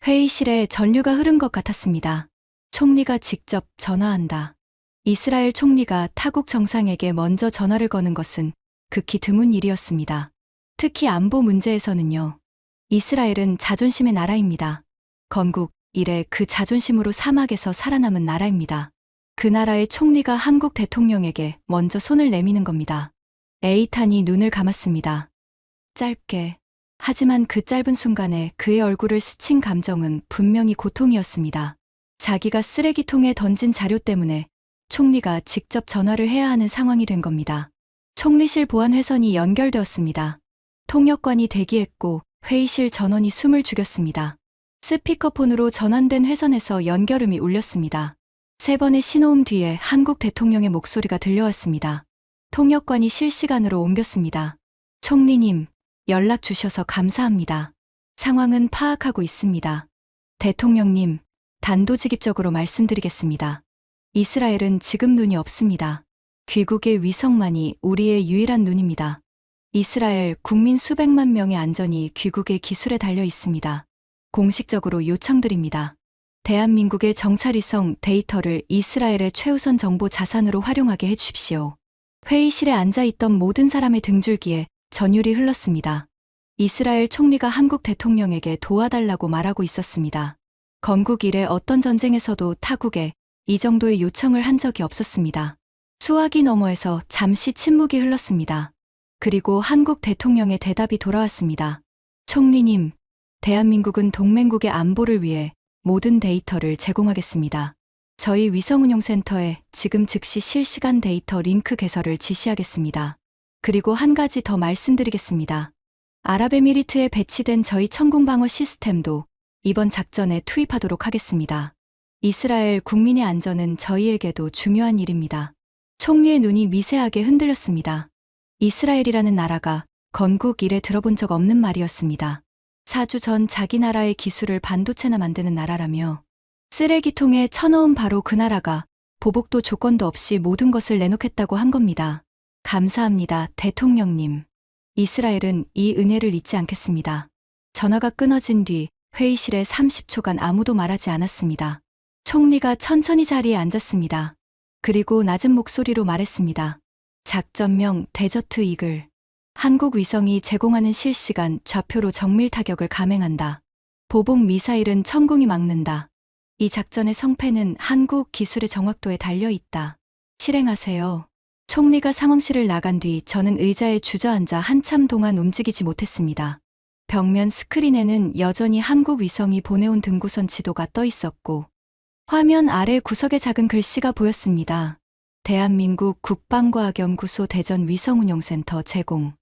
회의실에 전류가 흐른 것 같았습니다. 총리가 직접 전화한다. 이스라엘 총리가 타국 정상에게 먼저 전화를 거는 것은 극히 드문 일이었습니다. 특히 안보 문제에서는요. 이스라엘은 자존심의 나라입니다. 건국 이래 그 자존심으로 사막에서 살아남은 나라입니다. 그 나라의 총리가 한국 대통령에게 먼저 손을 내미는 겁니다. 에이탄이 눈을 감았습니다. 짧게. 하지만 그 짧은 순간에 그의 얼굴을 스친 감정은 분명히 고통이었습니다. 자기가 쓰레기통에 던진 자료 때문에 총리가 직접 전화를 해야 하는 상황이 된 겁니다. 총리실 보안 회선이 연결되었습니다. 통역관이 대기했고 회의실 전원이 숨을 죽였습니다. 스피커폰으로 전환된 회선에서 연결음이 울렸습니다. 3번의 신호음 뒤에 한국 대통령의 목소리가 들려왔습니다. 통역관이 실시간으로 옮겼습니다. 총리님, 연락 주셔서 감사합니다. 상황은 파악하고 있습니다. 대통령님, 단도직입적으로 말씀드리겠습니다. 이스라엘은 지금 눈이 없습니다. 귀국의 위성만이 우리의 유일한 눈입니다. 이스라엘 국민 수백만 명의 안전이 귀국의 기술에 달려 있습니다. 공식적으로 요청드립니다. 대한민국의 정찰위성 데이터를 이스라엘의 최우선 정보 자산으로 활용하게 해주십시오. 회의실에 앉아있던 모든 사람의 등줄기에 전율이 흘렀습니다. 이스라엘 총리가 한국 대통령에게 도와달라고 말하고 있었습니다. 건국 이래 어떤 전쟁에서도 타국에 이 정도의 요청을 한 적이 없었습니다. 수화기 너머에서 잠시 침묵이 흘렀습니다. 그리고 한국 대통령의 대답이 돌아왔습니다. 총리님, 대한민국은 동맹국의 안보를 위해 모든 데이터를 제공하겠습니다. 저희 위성운용센터에 지금 즉시 실시간 데이터 링크 개설을 지시하겠습니다. 그리고 한 가지 더 말씀드리겠습니다. 아랍에미리트에 배치된 저희 천궁방어 시스템도 이번 작전에 투입하도록 하겠습니다. 이스라엘 국민의 안전은 저희에게도 중요한 일입니다. 총리의 눈이 미세하게 흔들렸습니다. 이스라엘이라는 나라가 건국 이래 들어본 적 없는 말이었습니다. 4주 전 자기 나라의 기술을 반도체나 만드는 나라라며 쓰레기통에 쳐넣은 바로 그 나라가 보복도 조건도 없이 모든 것을 내놓겠다고 한 겁니다. 감사합니다, 대통령님. 이스라엘은 이 은혜를 잊지 않겠습니다. 전화가 끊어진 뒤 회의실에 30초간 아무도 말하지 않았습니다. 총리가 천천히 자리에 앉았습니다. 그리고 낮은 목소리로 말했습니다. 작전명 데저트 이글. 한국 위성이 제공하는 실시간 좌표로 정밀 타격을 감행한다. 보복 미사일은 천궁이 막는다. 이 작전의 성패는 한국 기술의 정확도에 달려 있다. 실행하세요. 총리가 상황실을 나간 뒤 저는 의자에 주저앉아 한참 동안 움직이지 못했습니다. 벽면 스크린에는 여전히 한국 위성이 보내온 등고선 지도가 떠 있었고 화면 아래 구석에 작은 글씨가 보였습니다. 대한민국 국방과학연구소 대전 위성운용센터 제공.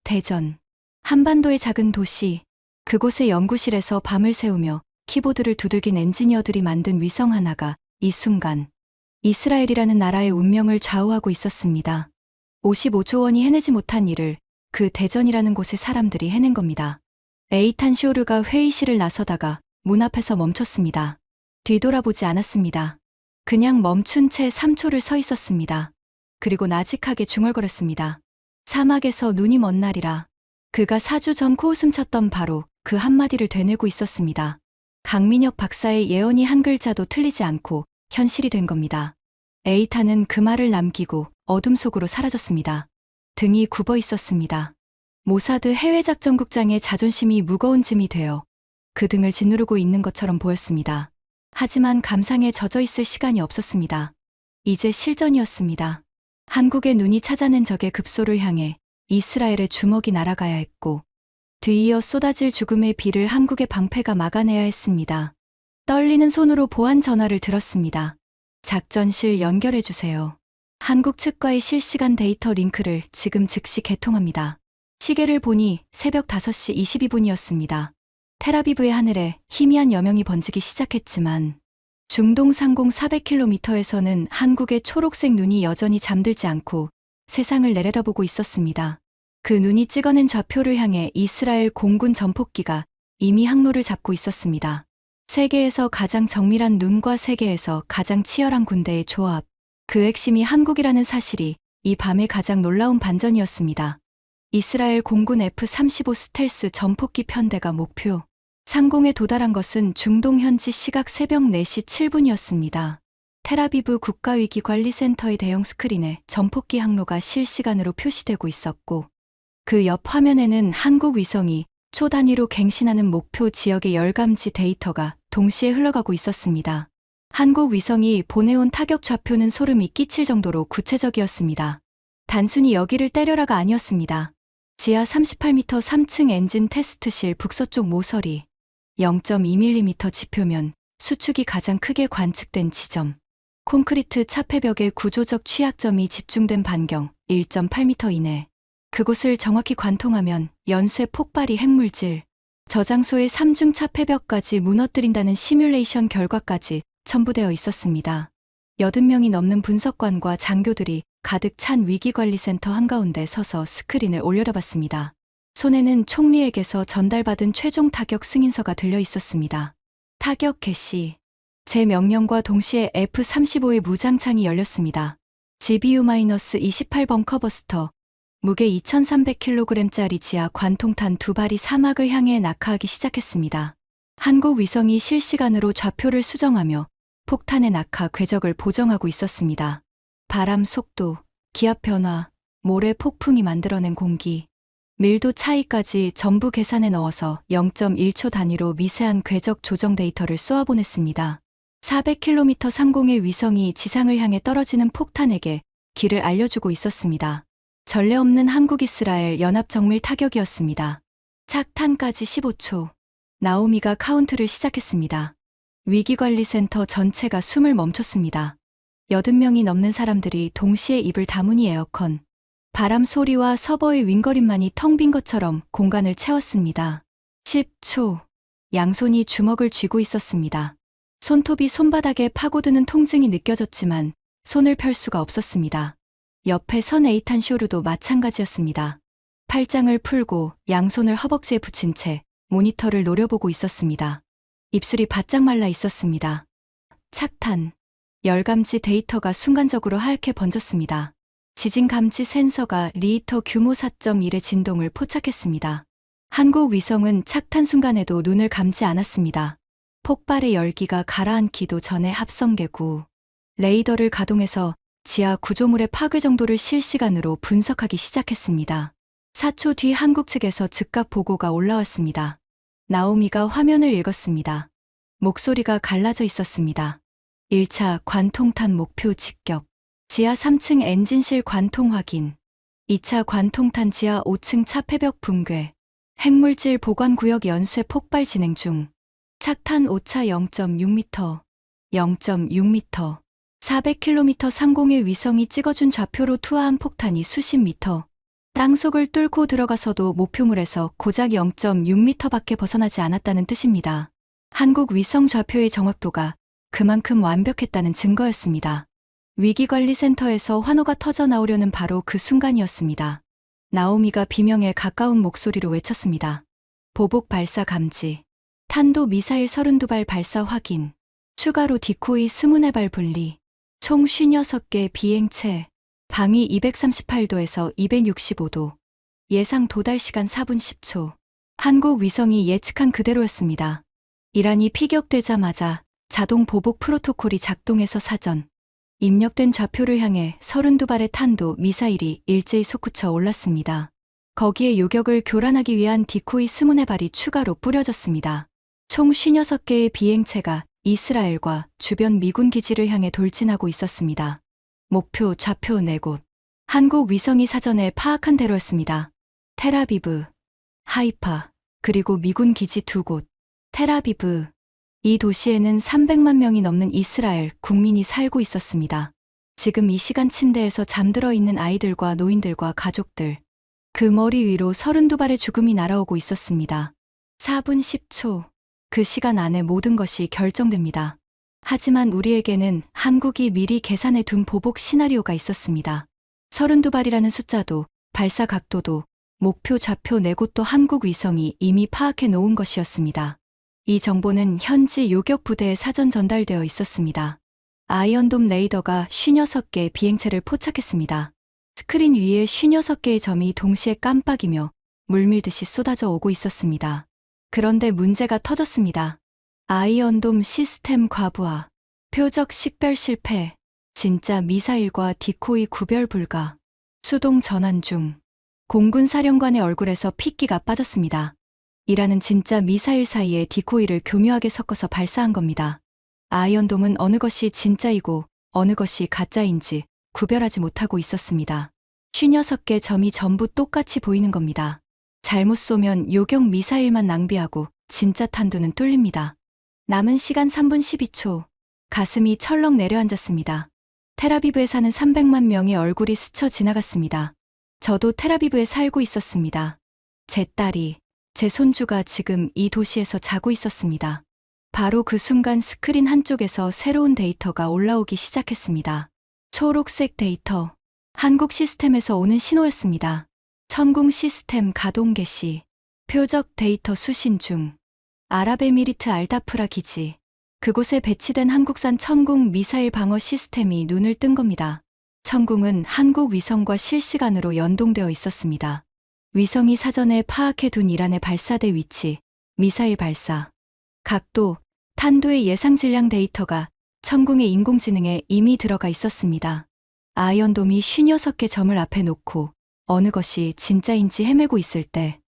대전. 한반도의 작은 도시. 그곳의 연구실에서 밤을 새우며 키보드를 두들긴 엔지니어들이 만든 위성 하나가 이 순간 이스라엘이라는 나라의 운명을 좌우하고 있었습니다. 55조 원이 해내지 못한 일을 그 대전이라는 곳의 사람들이 해낸 겁니다. 에이탄 쇼르가 회의실을 나서다가 문 앞에서 멈췄습니다. 뒤돌아보지 않았습니다. 그냥 멈춘 채 3초를 서 있었습니다. 그리고 나직하게 중얼거렸습니다. 사막에서 눈이 먼 날이라. 그가 4주 전 코웃음 쳤던 바로 그 한마디를 되뇌고 있었습니다. 강민혁 박사의 예언이 한 글자도 틀리지 않고 현실이 된 겁니다. 에이탄은 그 말을 남기고 어둠 속으로 사라졌습니다. 등이 굽어 있었습니다. 모사드 해외작전국장의 자존심이 무거운 짐이 되어 그 등을 짓누르고 있는 것처럼 보였습니다. 하지만 감상에 젖어 있을 시간이 없었습니다. 이제 실전이었습니다. 한국의 눈이 찾아낸 적의 급소를 향해 이스라엘의 주먹이 날아가야 했고 뒤이어 쏟아질 죽음의 비를 한국의 방패가 막아내야 했습니다. 떨리는 손으로 보안 전화를 들었습니다. 작전실 연결해주세요. 한국 측과의 실시간 데이터 링크를 지금 즉시 개통합니다. 시계를 보니 새벽 5시 22분이었습니다. 텔아비브의 하늘에 희미한 여명이 번지기 시작했지만 중동 상공 400km에서는 한국의 초록색 눈이 여전히 잠들지 않고 세상을 내려다보고 있었습니다. 그 눈이 찍어낸 좌표를 향해 이스라엘 공군 전폭기가 이미 항로를 잡고 있었습니다. 세계에서 가장 정밀한 눈과 세계에서 가장 치열한 군대의 조합. 그 핵심이 한국이라는 사실이 이 밤의 가장 놀라운 반전이었습니다. 이스라엘 공군 F-35 스텔스 전폭기 편대가 목표 상공에 도달한 것은 중동 현지 시각 새벽 4시 7분이었습니다. 텔아비브 국가위기관리센터의 대형 스크린에 전폭기 항로가 실시간으로 표시되고 있었고, 그 옆 화면에는 한국 위성이 초 단위로 갱신하는 목표 지역의 열감지 데이터가 동시에 흘러가고 있었습니다. 한국 위성이 보내온 타격 좌표는 소름이 끼칠 정도로 구체적이었습니다. 단순히 여기를 때려라가 아니었습니다. 지하 38m 3층 엔진 테스트실 북서쪽 모서리, 0.2mm 지표면, 수축이 가장 크게 관측된 지점, 콘크리트 차폐벽의 구조적 취약점이 집중된 반경 1.8m 이내, 그곳을 정확히 관통하면 연쇄 폭발이 핵물질, 저장소의 3중 차폐벽까지 무너뜨린다는 시뮬레이션 결과까지 첨부되어 있었습니다. 80명이 넘는 분석관과 장교들이 가득 찬 위기관리센터 한가운데 서서 스크린을 올려다봤습니다. 손에는 총리에게서 전달받은 최종 타격 승인서가 들려 있었습니다. 타격 개시. 제 명령과 동시에 F-35의 무장창이 열렸습니다. GBU-28 벙커버스터, 무게 2300kg짜리 지하 관통탄 2발이 사막을 향해 낙하하기 시작했습니다. 한국 위성이 실시간으로 좌표를 수정하며 폭탄의 낙하 궤적을 보정하고 있었습니다. 바람 속도, 기압 변화, 모래 폭풍이 만들어낸 공기, 밀도 차이까지 전부 계산에 넣어서 0.1초 단위로 미세한 궤적 조정 데이터를 쏘아보냈습니다. 400km 상공의 위성이 지상을 향해 떨어지는 폭탄에게 길을 알려주고 있었습니다. 전례 없는 한국-이스라엘 연합정밀 타격이었습니다. 착탄까지 15초. 나오미가 카운트를 시작했습니다. 위기관리센터 전체가 숨을 멈췄습니다. 80명이 넘는 사람들이 동시에 입을 다무니 에어컨, 바람 소리와 서버의 윙거림만이 텅 빈 것처럼 공간을 채웠습니다. 10초. 양손이 주먹을 쥐고 있었습니다. 손톱이 손바닥에 파고드는 통증이 느껴졌지만 손을 펼 수가 없었습니다. 옆에 선 에이탄 쇼르도 마찬가지였습니다. 팔짱을 풀고 양손을 허벅지에 붙인 채 모니터를 노려보고 있었습니다. 입술이 바짝 말라 있었습니다. 착탄. 열감지 데이터가 순간적으로 하얗게 번졌습니다. 지진 감지 센서가 리히터 규모 4.1의 진동을 포착했습니다. 한국 위성은 착탄 순간에도 눈을 감지 않았습니다. 폭발의 열기가 가라앉기도 전에 합성계구, 레이더를 가동해서 지하 구조물의 파괴 정도를 실시간으로 분석하기 시작했습니다. 4초 뒤 한국 측에서 즉각 보고가 올라왔습니다. 나오미가 화면을 읽었습니다. 목소리가 갈라져 있었습니다. 1차 관통탄 목표 직격. 지하 3층 엔진실 관통 확인. 2차 관통탄 지하 5층 차폐벽 붕괴. 핵물질 보관구역 연쇄 폭발 진행 중. 착탄 5차 0.6m. 0.6m. 400km 상공의 위성이 찍어준 좌표로 투하한 폭탄이 수십 미터. 땅속을 뚫고 들어가서도 목표물에서 고작 0.6m밖에 벗어나지 않았다는 뜻입니다. 한국 위성 좌표의 정확도가 그만큼 완벽했다는 증거였습니다. 위기관리센터에서 환호가 터져 나오려는 바로 그 순간이었습니다. 나오미가 비명에 가까운 목소리로 외쳤습니다. 보복 발사 감지. 탄도 미사일 32발 발사 확인. 추가로 디코이 24발 분리. 총 56개 비행체. 방위 238도에서 265도. 예상 도달 시간 4분 10초. 한국 위성이 예측한 그대로였습니다. 이란이 피격되자마자 자동 보복 프로토콜이 작동해서 사전 입력된 좌표를 향해 32발의 탄도 미사일이 일제히 솟구쳐 올랐습니다. 거기에 요격을 교란하기 위한 디코이 24발이 추가로 뿌려졌습니다. 총 56개의 비행체가 이스라엘과 주변 미군 기지를 향해 돌진하고 있었습니다. 목표 좌표 4곳. 한국 위성이 사전에 파악한 대로였습니다. 텔아비브, 하이파, 그리고 미군 기지 2곳. 텔아비브. 이 도시에는 300만 명이 넘는 이스라엘 국민이 살고 있었습니다. 지금 이 시간 침대에서 잠들어 있는 아이들과 노인들과 가족들. 그 머리 위로 32발의 죽음이 날아오고 있었습니다. 4분 10초. 그 시간 안에 모든 것이 결정됩니다. 하지만 우리에게는 한국이 미리 계산해 둔 보복 시나리오가 있었습니다. 32발이라는 숫자도, 발사 각도도, 목표 좌표 4곳도 한국 위성이 이미 파악해 놓은 것이었습니다. 이 정보는 현지 요격 부대에 사전 전달되어 있었습니다. 아이언돔 레이더가 56개 비행체를 포착했습니다. 스크린 위에 56개의 점이 동시에 깜빡이며 물밀듯이 쏟아져 오고 있었습니다. 그런데 문제가 터졌습니다. 아이언돔 시스템 과부하, 표적 식별 실패, 진짜 미사일과 디코이 구별 불가, 수동 전환 중. 공군 사령관의 얼굴에서 핏기가 빠졌습니다. 이라는 진짜 미사일 사이에 디코이를 교묘하게 섞어서 발사한 겁니다. 아이언돔은 어느 것이 진짜이고 어느 것이 가짜인지 구별하지 못하고 있었습니다. 56개 점이 전부 똑같이 보이는 겁니다. 잘못 쏘면 요격 미사일만 낭비하고 진짜 탄두는 뚫립니다. 남은 시간 3분 12초. 가슴이 철렁 내려앉았습니다. 텔아비브에 사는 300만 명의 얼굴이 스쳐 지나갔습니다. 저도 텔아비브에 살고 있었습니다. 제 딸이, 제 손주가 지금 이 도시에서 자고 있었습니다. 바로 그 순간 스크린 한쪽에서 새로운 데이터가 올라오기 시작했습니다. 초록색 데이터. 한국 시스템에서 오는 신호였습니다. 천궁 시스템 가동 개시. 표적 데이터 수신 중. 아랍에미리트 알다프라 기지. 그곳에 배치된 한국산 천궁 미사일 방어 시스템이 눈을 뜬 겁니다. 천궁은 한국 위성과 실시간으로 연동되어 있었습니다. 위성이 사전에 파악해 둔 이란의 발사대 위치, 미사일 발사, 각도, 탄두의 예상 질량 데이터가 천궁의 인공지능에 이미 들어가 있었습니다. 아이언돔이 56개 점을 앞에 놓고 어느 것이 진짜인지 헤매고 있을 때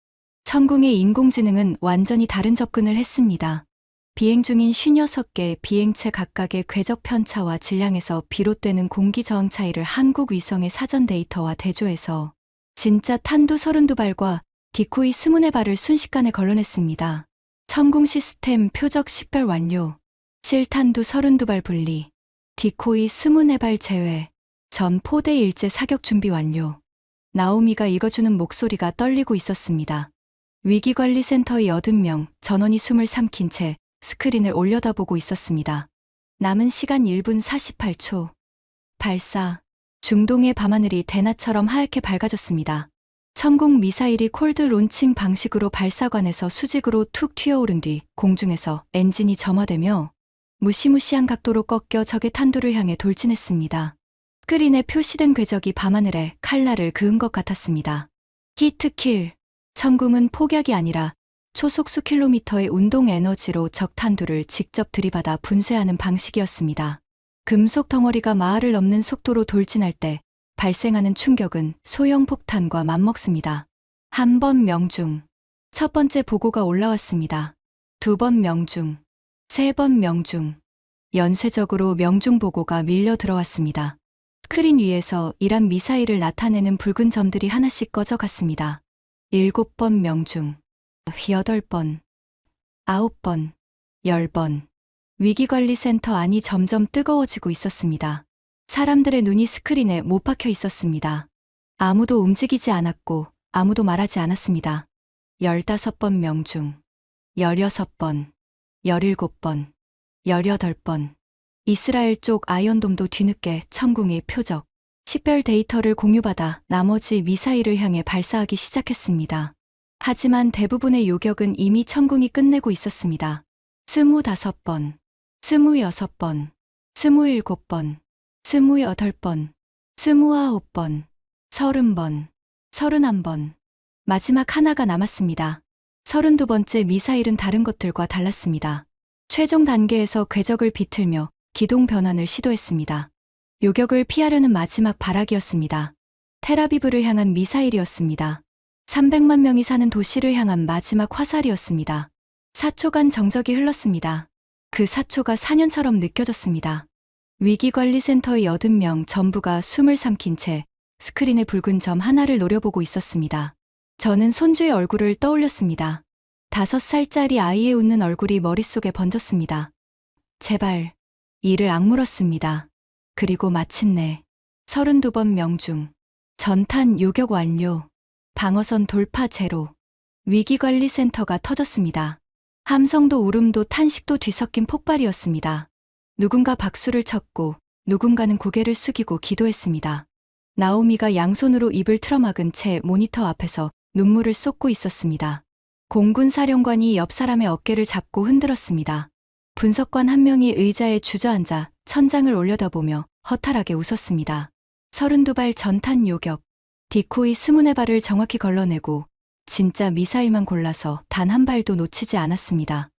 천궁의 인공지능은 완전히 다른 접근을 했습니다. 비행 중인 56개 비행체 각각의 궤적 편차와 질량에서 비롯되는 공기 저항 차이를 한국 위성의 사전 데이터와 대조해서 진짜 탄두 32발과 디코이 24발을 순식간에 걸러냈습니다. 천궁 시스템 표적 식별 완료. 실탄두 32발 분리. 디코이 24발 제외. 전 포대 일제 사격 준비 완료. 나오미가 읽어주는 목소리가 떨리고 있었습니다. 위기관리센터의 80명, 전원이 숨을 삼킨 채 스크린을 올려다보고 있었습니다. 남은 시간 1분 48초. 발사. 중동의 밤하늘이 대낮처럼 하얗게 밝아졌습니다. 천궁 미사일이 콜드 론칭 방식으로 발사관에서 수직으로 툭 튀어오른 뒤 공중에서 엔진이 점화되며 무시무시한 각도로 꺾여 적의 탄두를 향해 돌진했습니다. 스크린에 표시된 궤적이 밤하늘에 칼날을 그은 것 같았습니다. 히트킬. 천궁은 폭약이 아니라 초속 수킬로미터의 운동 에너지로 적 탄두를 직접 들이받아 분쇄하는 방식이었습니다. 금속 덩어리가 마하를 넘는 속도로 돌진할 때 발생하는 충격은 소형 폭탄과 맞먹습니다. 한 번 명중. 첫 번째 보고가 올라왔습니다. 두 번 명중. 세 번 명중. 연쇄적으로 명중 보고가 밀려 들어왔습니다. 스크린 위에서 이란 미사일을 나타내는 붉은 점들이 하나씩 꺼져갔습니다. 7번 명중. 8번. 9번. 10번. 위기관리센터 안이 점점 뜨거워지고 있었습니다. 사람들의 눈이 스크린에 못 박혀 있었습니다. 아무도 움직이지 않았고 아무도 말하지 않았습니다. 15번 명중. 16번. 17번. 18번. 이스라엘 쪽 아이언돔도 뒤늦게 천궁의 표적, 식별 데이터를 공유받아 나머지 미사일을 향해 발사하기 시작했습니다. 하지만 대부분의 요격은 이미 천궁이 끝내고 있었습니다. 25번, 26번, 27번, 28번, 29번, 30번, 31번. 마지막 하나가 남았습니다. 32번째 미사일은 다른 것들과 달랐습니다. 최종 단계에서 궤적을 비틀며 기동 변환을 시도했습니다. 요격을 피하려는 마지막 발악이었습니다. 텔아비브를 향한 미사일이었습니다. 300만 명이 사는 도시를 향한 마지막 화살이었습니다. 4초간 정적이 흘렀습니다. 그 4초가 4년처럼 느껴졌습니다. 위기관리센터의 80명 전부가 숨을 삼킨 채 스크린의 붉은 점 하나를 노려보고 있었습니다. 저는 손주의 얼굴을 떠올렸습니다. 5살짜리 아이의 웃는 얼굴이 머릿속에 번졌습니다. 제발. 이를 악물었습니다. 그리고 마침내 32번 명중. 전탄 요격 완료. 방어선 돌파 제로. 위기관리센터가 터졌습니다. 함성도 울음도 탄식도 뒤섞인 폭발이었습니다. 누군가 박수를 쳤고 누군가는 고개를 숙이고 기도했습니다. 나오미가 양손으로 입을 틀어막은 채 모니터 앞에서 눈물을 쏟고 있었습니다. 공군 사령관이 옆 사람의 어깨를 잡고 흔들었습니다. 분석관 한 명이 의자에 주저앉아 천장을 올려다보며 허탈하게 웃었습니다. 32발 전탄 요격. 디코이 24발을 정확히 걸러내고 진짜 미사일만 골라서 단 한 발도 놓치지 않았습니다.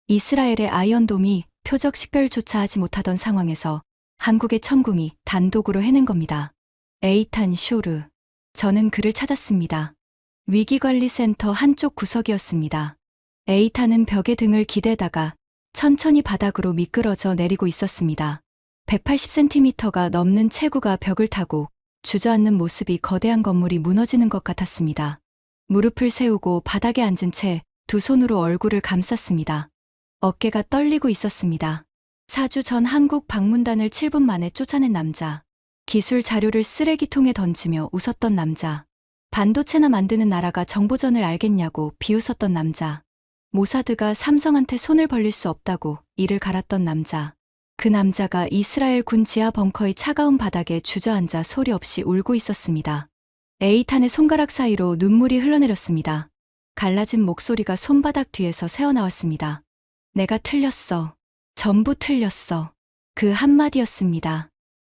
이스라엘의 아이언돔이 표적 식별조차 하지 못하던 상황에서 한국의 천궁이 단독으로 해낸 겁니다. 에이탄 쇼르. 저는 그를 찾았습니다. 위기관리센터 한쪽 구석이었습니다. 에이탄은 벽에 등을 기대다가 천천히 바닥으로 미끄러져 내리고 있었습니다. 180cm가 넘는 체구가 벽을 타고 주저앉는 모습이 거대한 건물이 무너지는 것 같았습니다. 무릎을 세우고 바닥에 앉은 채 두 손으로 얼굴을 감쌌습니다. 어깨가 떨리고 있었습니다. 4주 전 한국 방문단을 7분 만에 쫓아낸 남자. 기술 자료를 쓰레기통에 던지며 웃었던 남자. 반도체나 만드는 나라가 정보전을 알겠냐고 비웃었던 남자. 모사드가 삼성한테 손을 벌릴 수 없다고 이를 갈았던 남자. 그 남자가 이스라엘 군 지하 벙커의 차가운 바닥에 주저앉아 소리 없이 울고 있었습니다. 에이탄의 손가락 사이로 눈물이 흘러내렸습니다. 갈라진 목소리가 손바닥 뒤에서 새어나왔습니다. 내가 틀렸어. 전부 틀렸어. 그 한마디였습니다.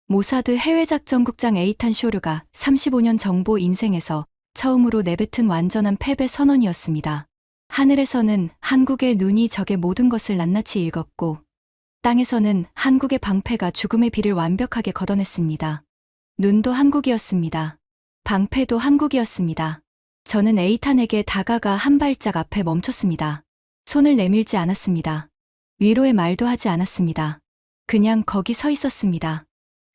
모사드 해외작전국장 에이탄 쇼르가 35년 정보 인생에서 처음으로 내뱉은 완전한 패배 선언이었습니다. 하늘에서는 한국의 눈이 적의 모든 것을 낱낱이 읽었고 땅에서는 한국의 방패가 죽음의 비를 완벽하게 걷어냈습니다. 눈도 한국이었습니다. 방패도 한국이었습니다. 저는 에이탄에게 다가가 한 발짝 앞에 멈췄습니다. 손을 내밀지 않았습니다. 위로의 말도 하지 않았습니다. 그냥 거기 서 있었습니다.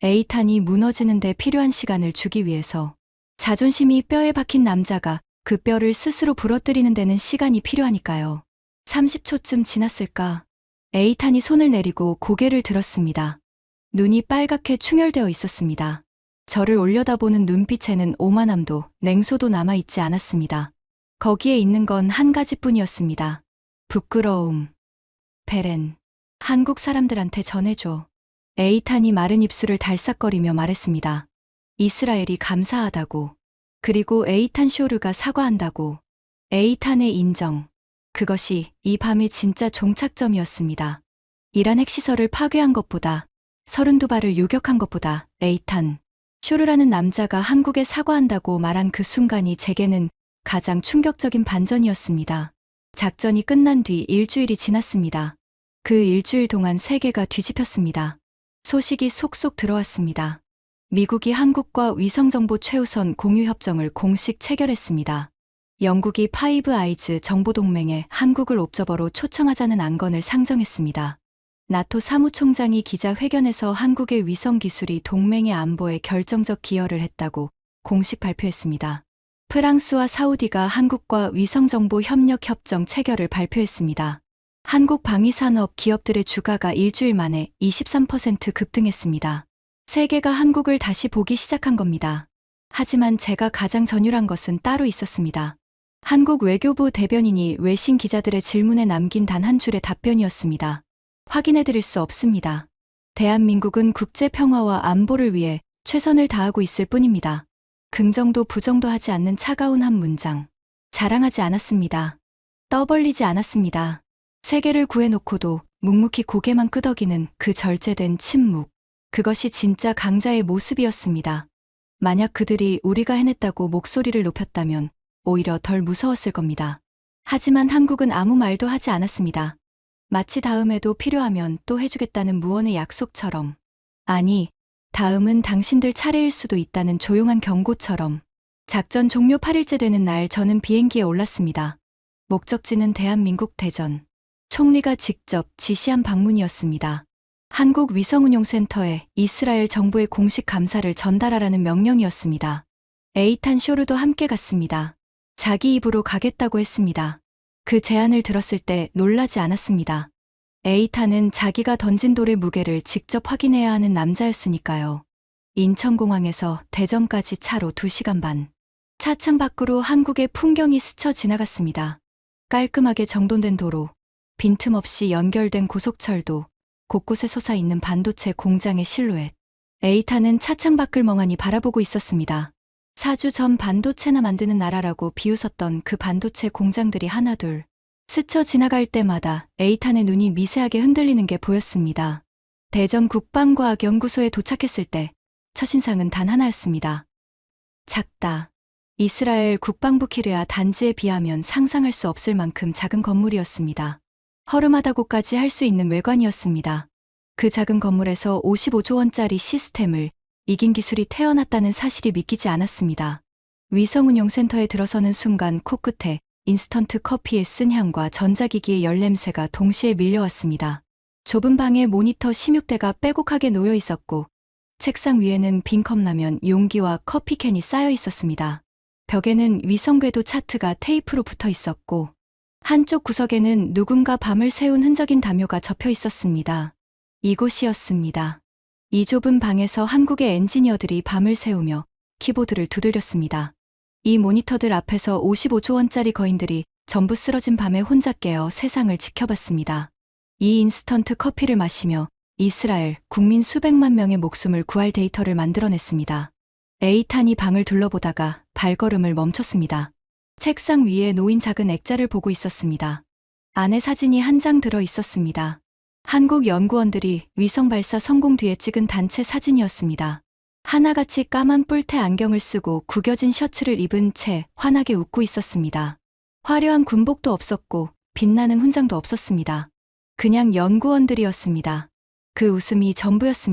에이탄이 무너지는 데 필요한 시간을 주기 위해서. 자존심이 뼈에 박힌 남자가 그 뼈를 스스로 부러뜨리는 데는 시간이 필요하니까요. 30초쯤 지났을까? 에이탄이 손을 내리고 고개를 들었습니다. 눈이 빨갛게 충혈되어 있었습니다. 저를 올려다보는 눈빛에는 오만함도 냉소도 남아있지 않았습니다. 거기에 있는 건 한 가지뿐이었습니다. 부끄러움. 베렌. 한국 사람들한테 전해줘. 에이탄이 마른 입술을 달싹거리며 말했습니다. 이스라엘이 감사하다고. 그리고 에이탄 쇼르가 사과한다고. 에이탄의 인정. 그것이 이 밤의 진짜 종착점이었습니다. 이란 핵시설을 파괴한 것보다 32발을 요격한 것보다 에이탄 쇼르라는 남자가 한국에 사과한다고 말한 그 순간이 제게는 가장 충격적인 반전이었습니다. 작전이 끝난 뒤 일주일이 지났습니다. 그 일주일 동안 세계가 뒤집혔습니다. 소식이 속속 들어왔습니다. 미국이 한국과 위성정보 최우선 공유협정을 공식 체결했습니다. 영국이 파이브 아이즈 정보동맹에 한국을 옵저버로 초청하자는 안건을 상정했습니다. 나토 사무총장이 기자회견에서 한국의 위성 기술이 동맹의 안보에 결정적 기여를 했다고 공식 발표했습니다. 프랑스와 사우디가 한국과 위성정보 협력 협정 체결을 발표했습니다. 한국 방위산업 기업들의 주가가 일주일 만에 23% 급등했습니다. 세계가 한국을 다시 보기 시작한 겁니다. 하지만 제가 가장 전율한 것은 따로 있었습니다. 한국 외교부 대변인이 외신 기자들의 질문에 남긴 단 한 줄의 답변이었습니다. 확인해드릴 수 없습니다. 대한민국은 국제 평화와 안보를 위해 최선을 다하고 있을 뿐입니다. 긍정도 부정도 하지 않는 차가운 한 문장. 자랑하지 않았습니다. 떠벌리지 않았습니다. 세계를 구해놓고도 묵묵히 고개만 끄덕이는 그 절제된 침묵. 그것이 진짜 강자의 모습이었습니다. 만약 그들이 우리가 해냈다고 목소리를 높였다면 오히려 덜 무서웠을 겁니다. 하지만 한국은 아무 말도 하지 않았습니다. 마치 다음에도 필요하면 또 해주겠다는 무언의 약속처럼. 아니, 다음은 당신들 차례일 수도 있다는 조용한 경고처럼. 작전 종료 8일째 되는 날 저는 비행기에 올랐습니다. 목적지는 대한민국 대전. 총리가 직접 지시한 방문이었습니다. 한국 위성운용센터에 이스라엘 정부의 공식 감사를 전달하라는 명령이었습니다. 에이탄 쇼르도 함께 갔습니다. 자기 입으로 가겠다고 했습니다. 그 제안을 들었을 때 놀라지 않았습니다. 에이탄은 자기가 던진 돌의 무게를 직접 확인해야 하는 남자였으니까요. 인천공항에서 대전까지 차로 2시간 반. 차창 밖으로 한국의 풍경이 스쳐 지나갔습니다. 깔끔하게 정돈된 도로, 빈틈없이 연결된 고속철도, 곳곳에 솟아있는 반도체 공장의 실루엣. 에이탄은 차창 밖을 멍하니 바라보고 있었습니다. 4주 전 반도체나 만드는 나라라고 비웃었던 그 반도체 공장들이 하나둘 스쳐 지나갈 때마다 에이탄의 눈이 미세하게 흔들리는 게 보였습니다. 대전 국방과학연구소에 도착했을 때 첫인상은 단 하나였습니다. 작다. 이스라엘 국방부 키르야 단지에 비하면 상상할 수 없을 만큼 작은 건물이었습니다. 허름하다고까지 할 수 있는 외관이었습니다. 그 작은 건물에서 55조 원짜리 시스템을 이긴 기술이 태어났다는 사실이 믿기지 않았습니다. 위성운용센터에 들어서는 순간 코끝에 인스턴트 커피의 쓴 향과 전자기기의 열 냄새가 동시에 밀려왔습니다. 좁은 방에 모니터 16대가 빼곡하게 놓여 있었고 책상 위에는 빈 컵라면 용기와 커피캔이 쌓여 있었습니다. 벽에는 위성궤도 차트가 테이프로 붙어 있었고 한쪽 구석에는 누군가 밤을 새운 흔적인 담요가 접혀 있었습니다. 이곳이었습니다. 이 좁은 방에서 한국의 엔지니어들이 밤을 새우며 키보드를 두드렸습니다. 이 모니터들 앞에서 55조 원짜리 거인들이 전부 쓰러진 밤에 혼자 깨어 세상을 지켜봤습니다. 이 인스턴트 커피를 마시며 이스라엘 국민 수백만 명의 목숨을 구할 데이터를 만들어냈습니다. 에이탄이 방을 둘러보다가 발걸음을 멈췄습니다. 책상 위에 놓인 작은 액자를 보고 있었습니다. 안에 사진이 한 장 들어 있었습니다. 한국 연구원들이 위성 발사 성공 뒤에 찍은 단체 사진이었습니다. 하나같이 까만 뿔테 안경을 쓰고 구겨진 셔츠를 입은 채 환하게 웃고 있었습니다. 화려한 군복도 없었고 빛나는 훈장도 없었습니다. 그냥 연구원들이었습니다. 그 웃음이 전부였습니다.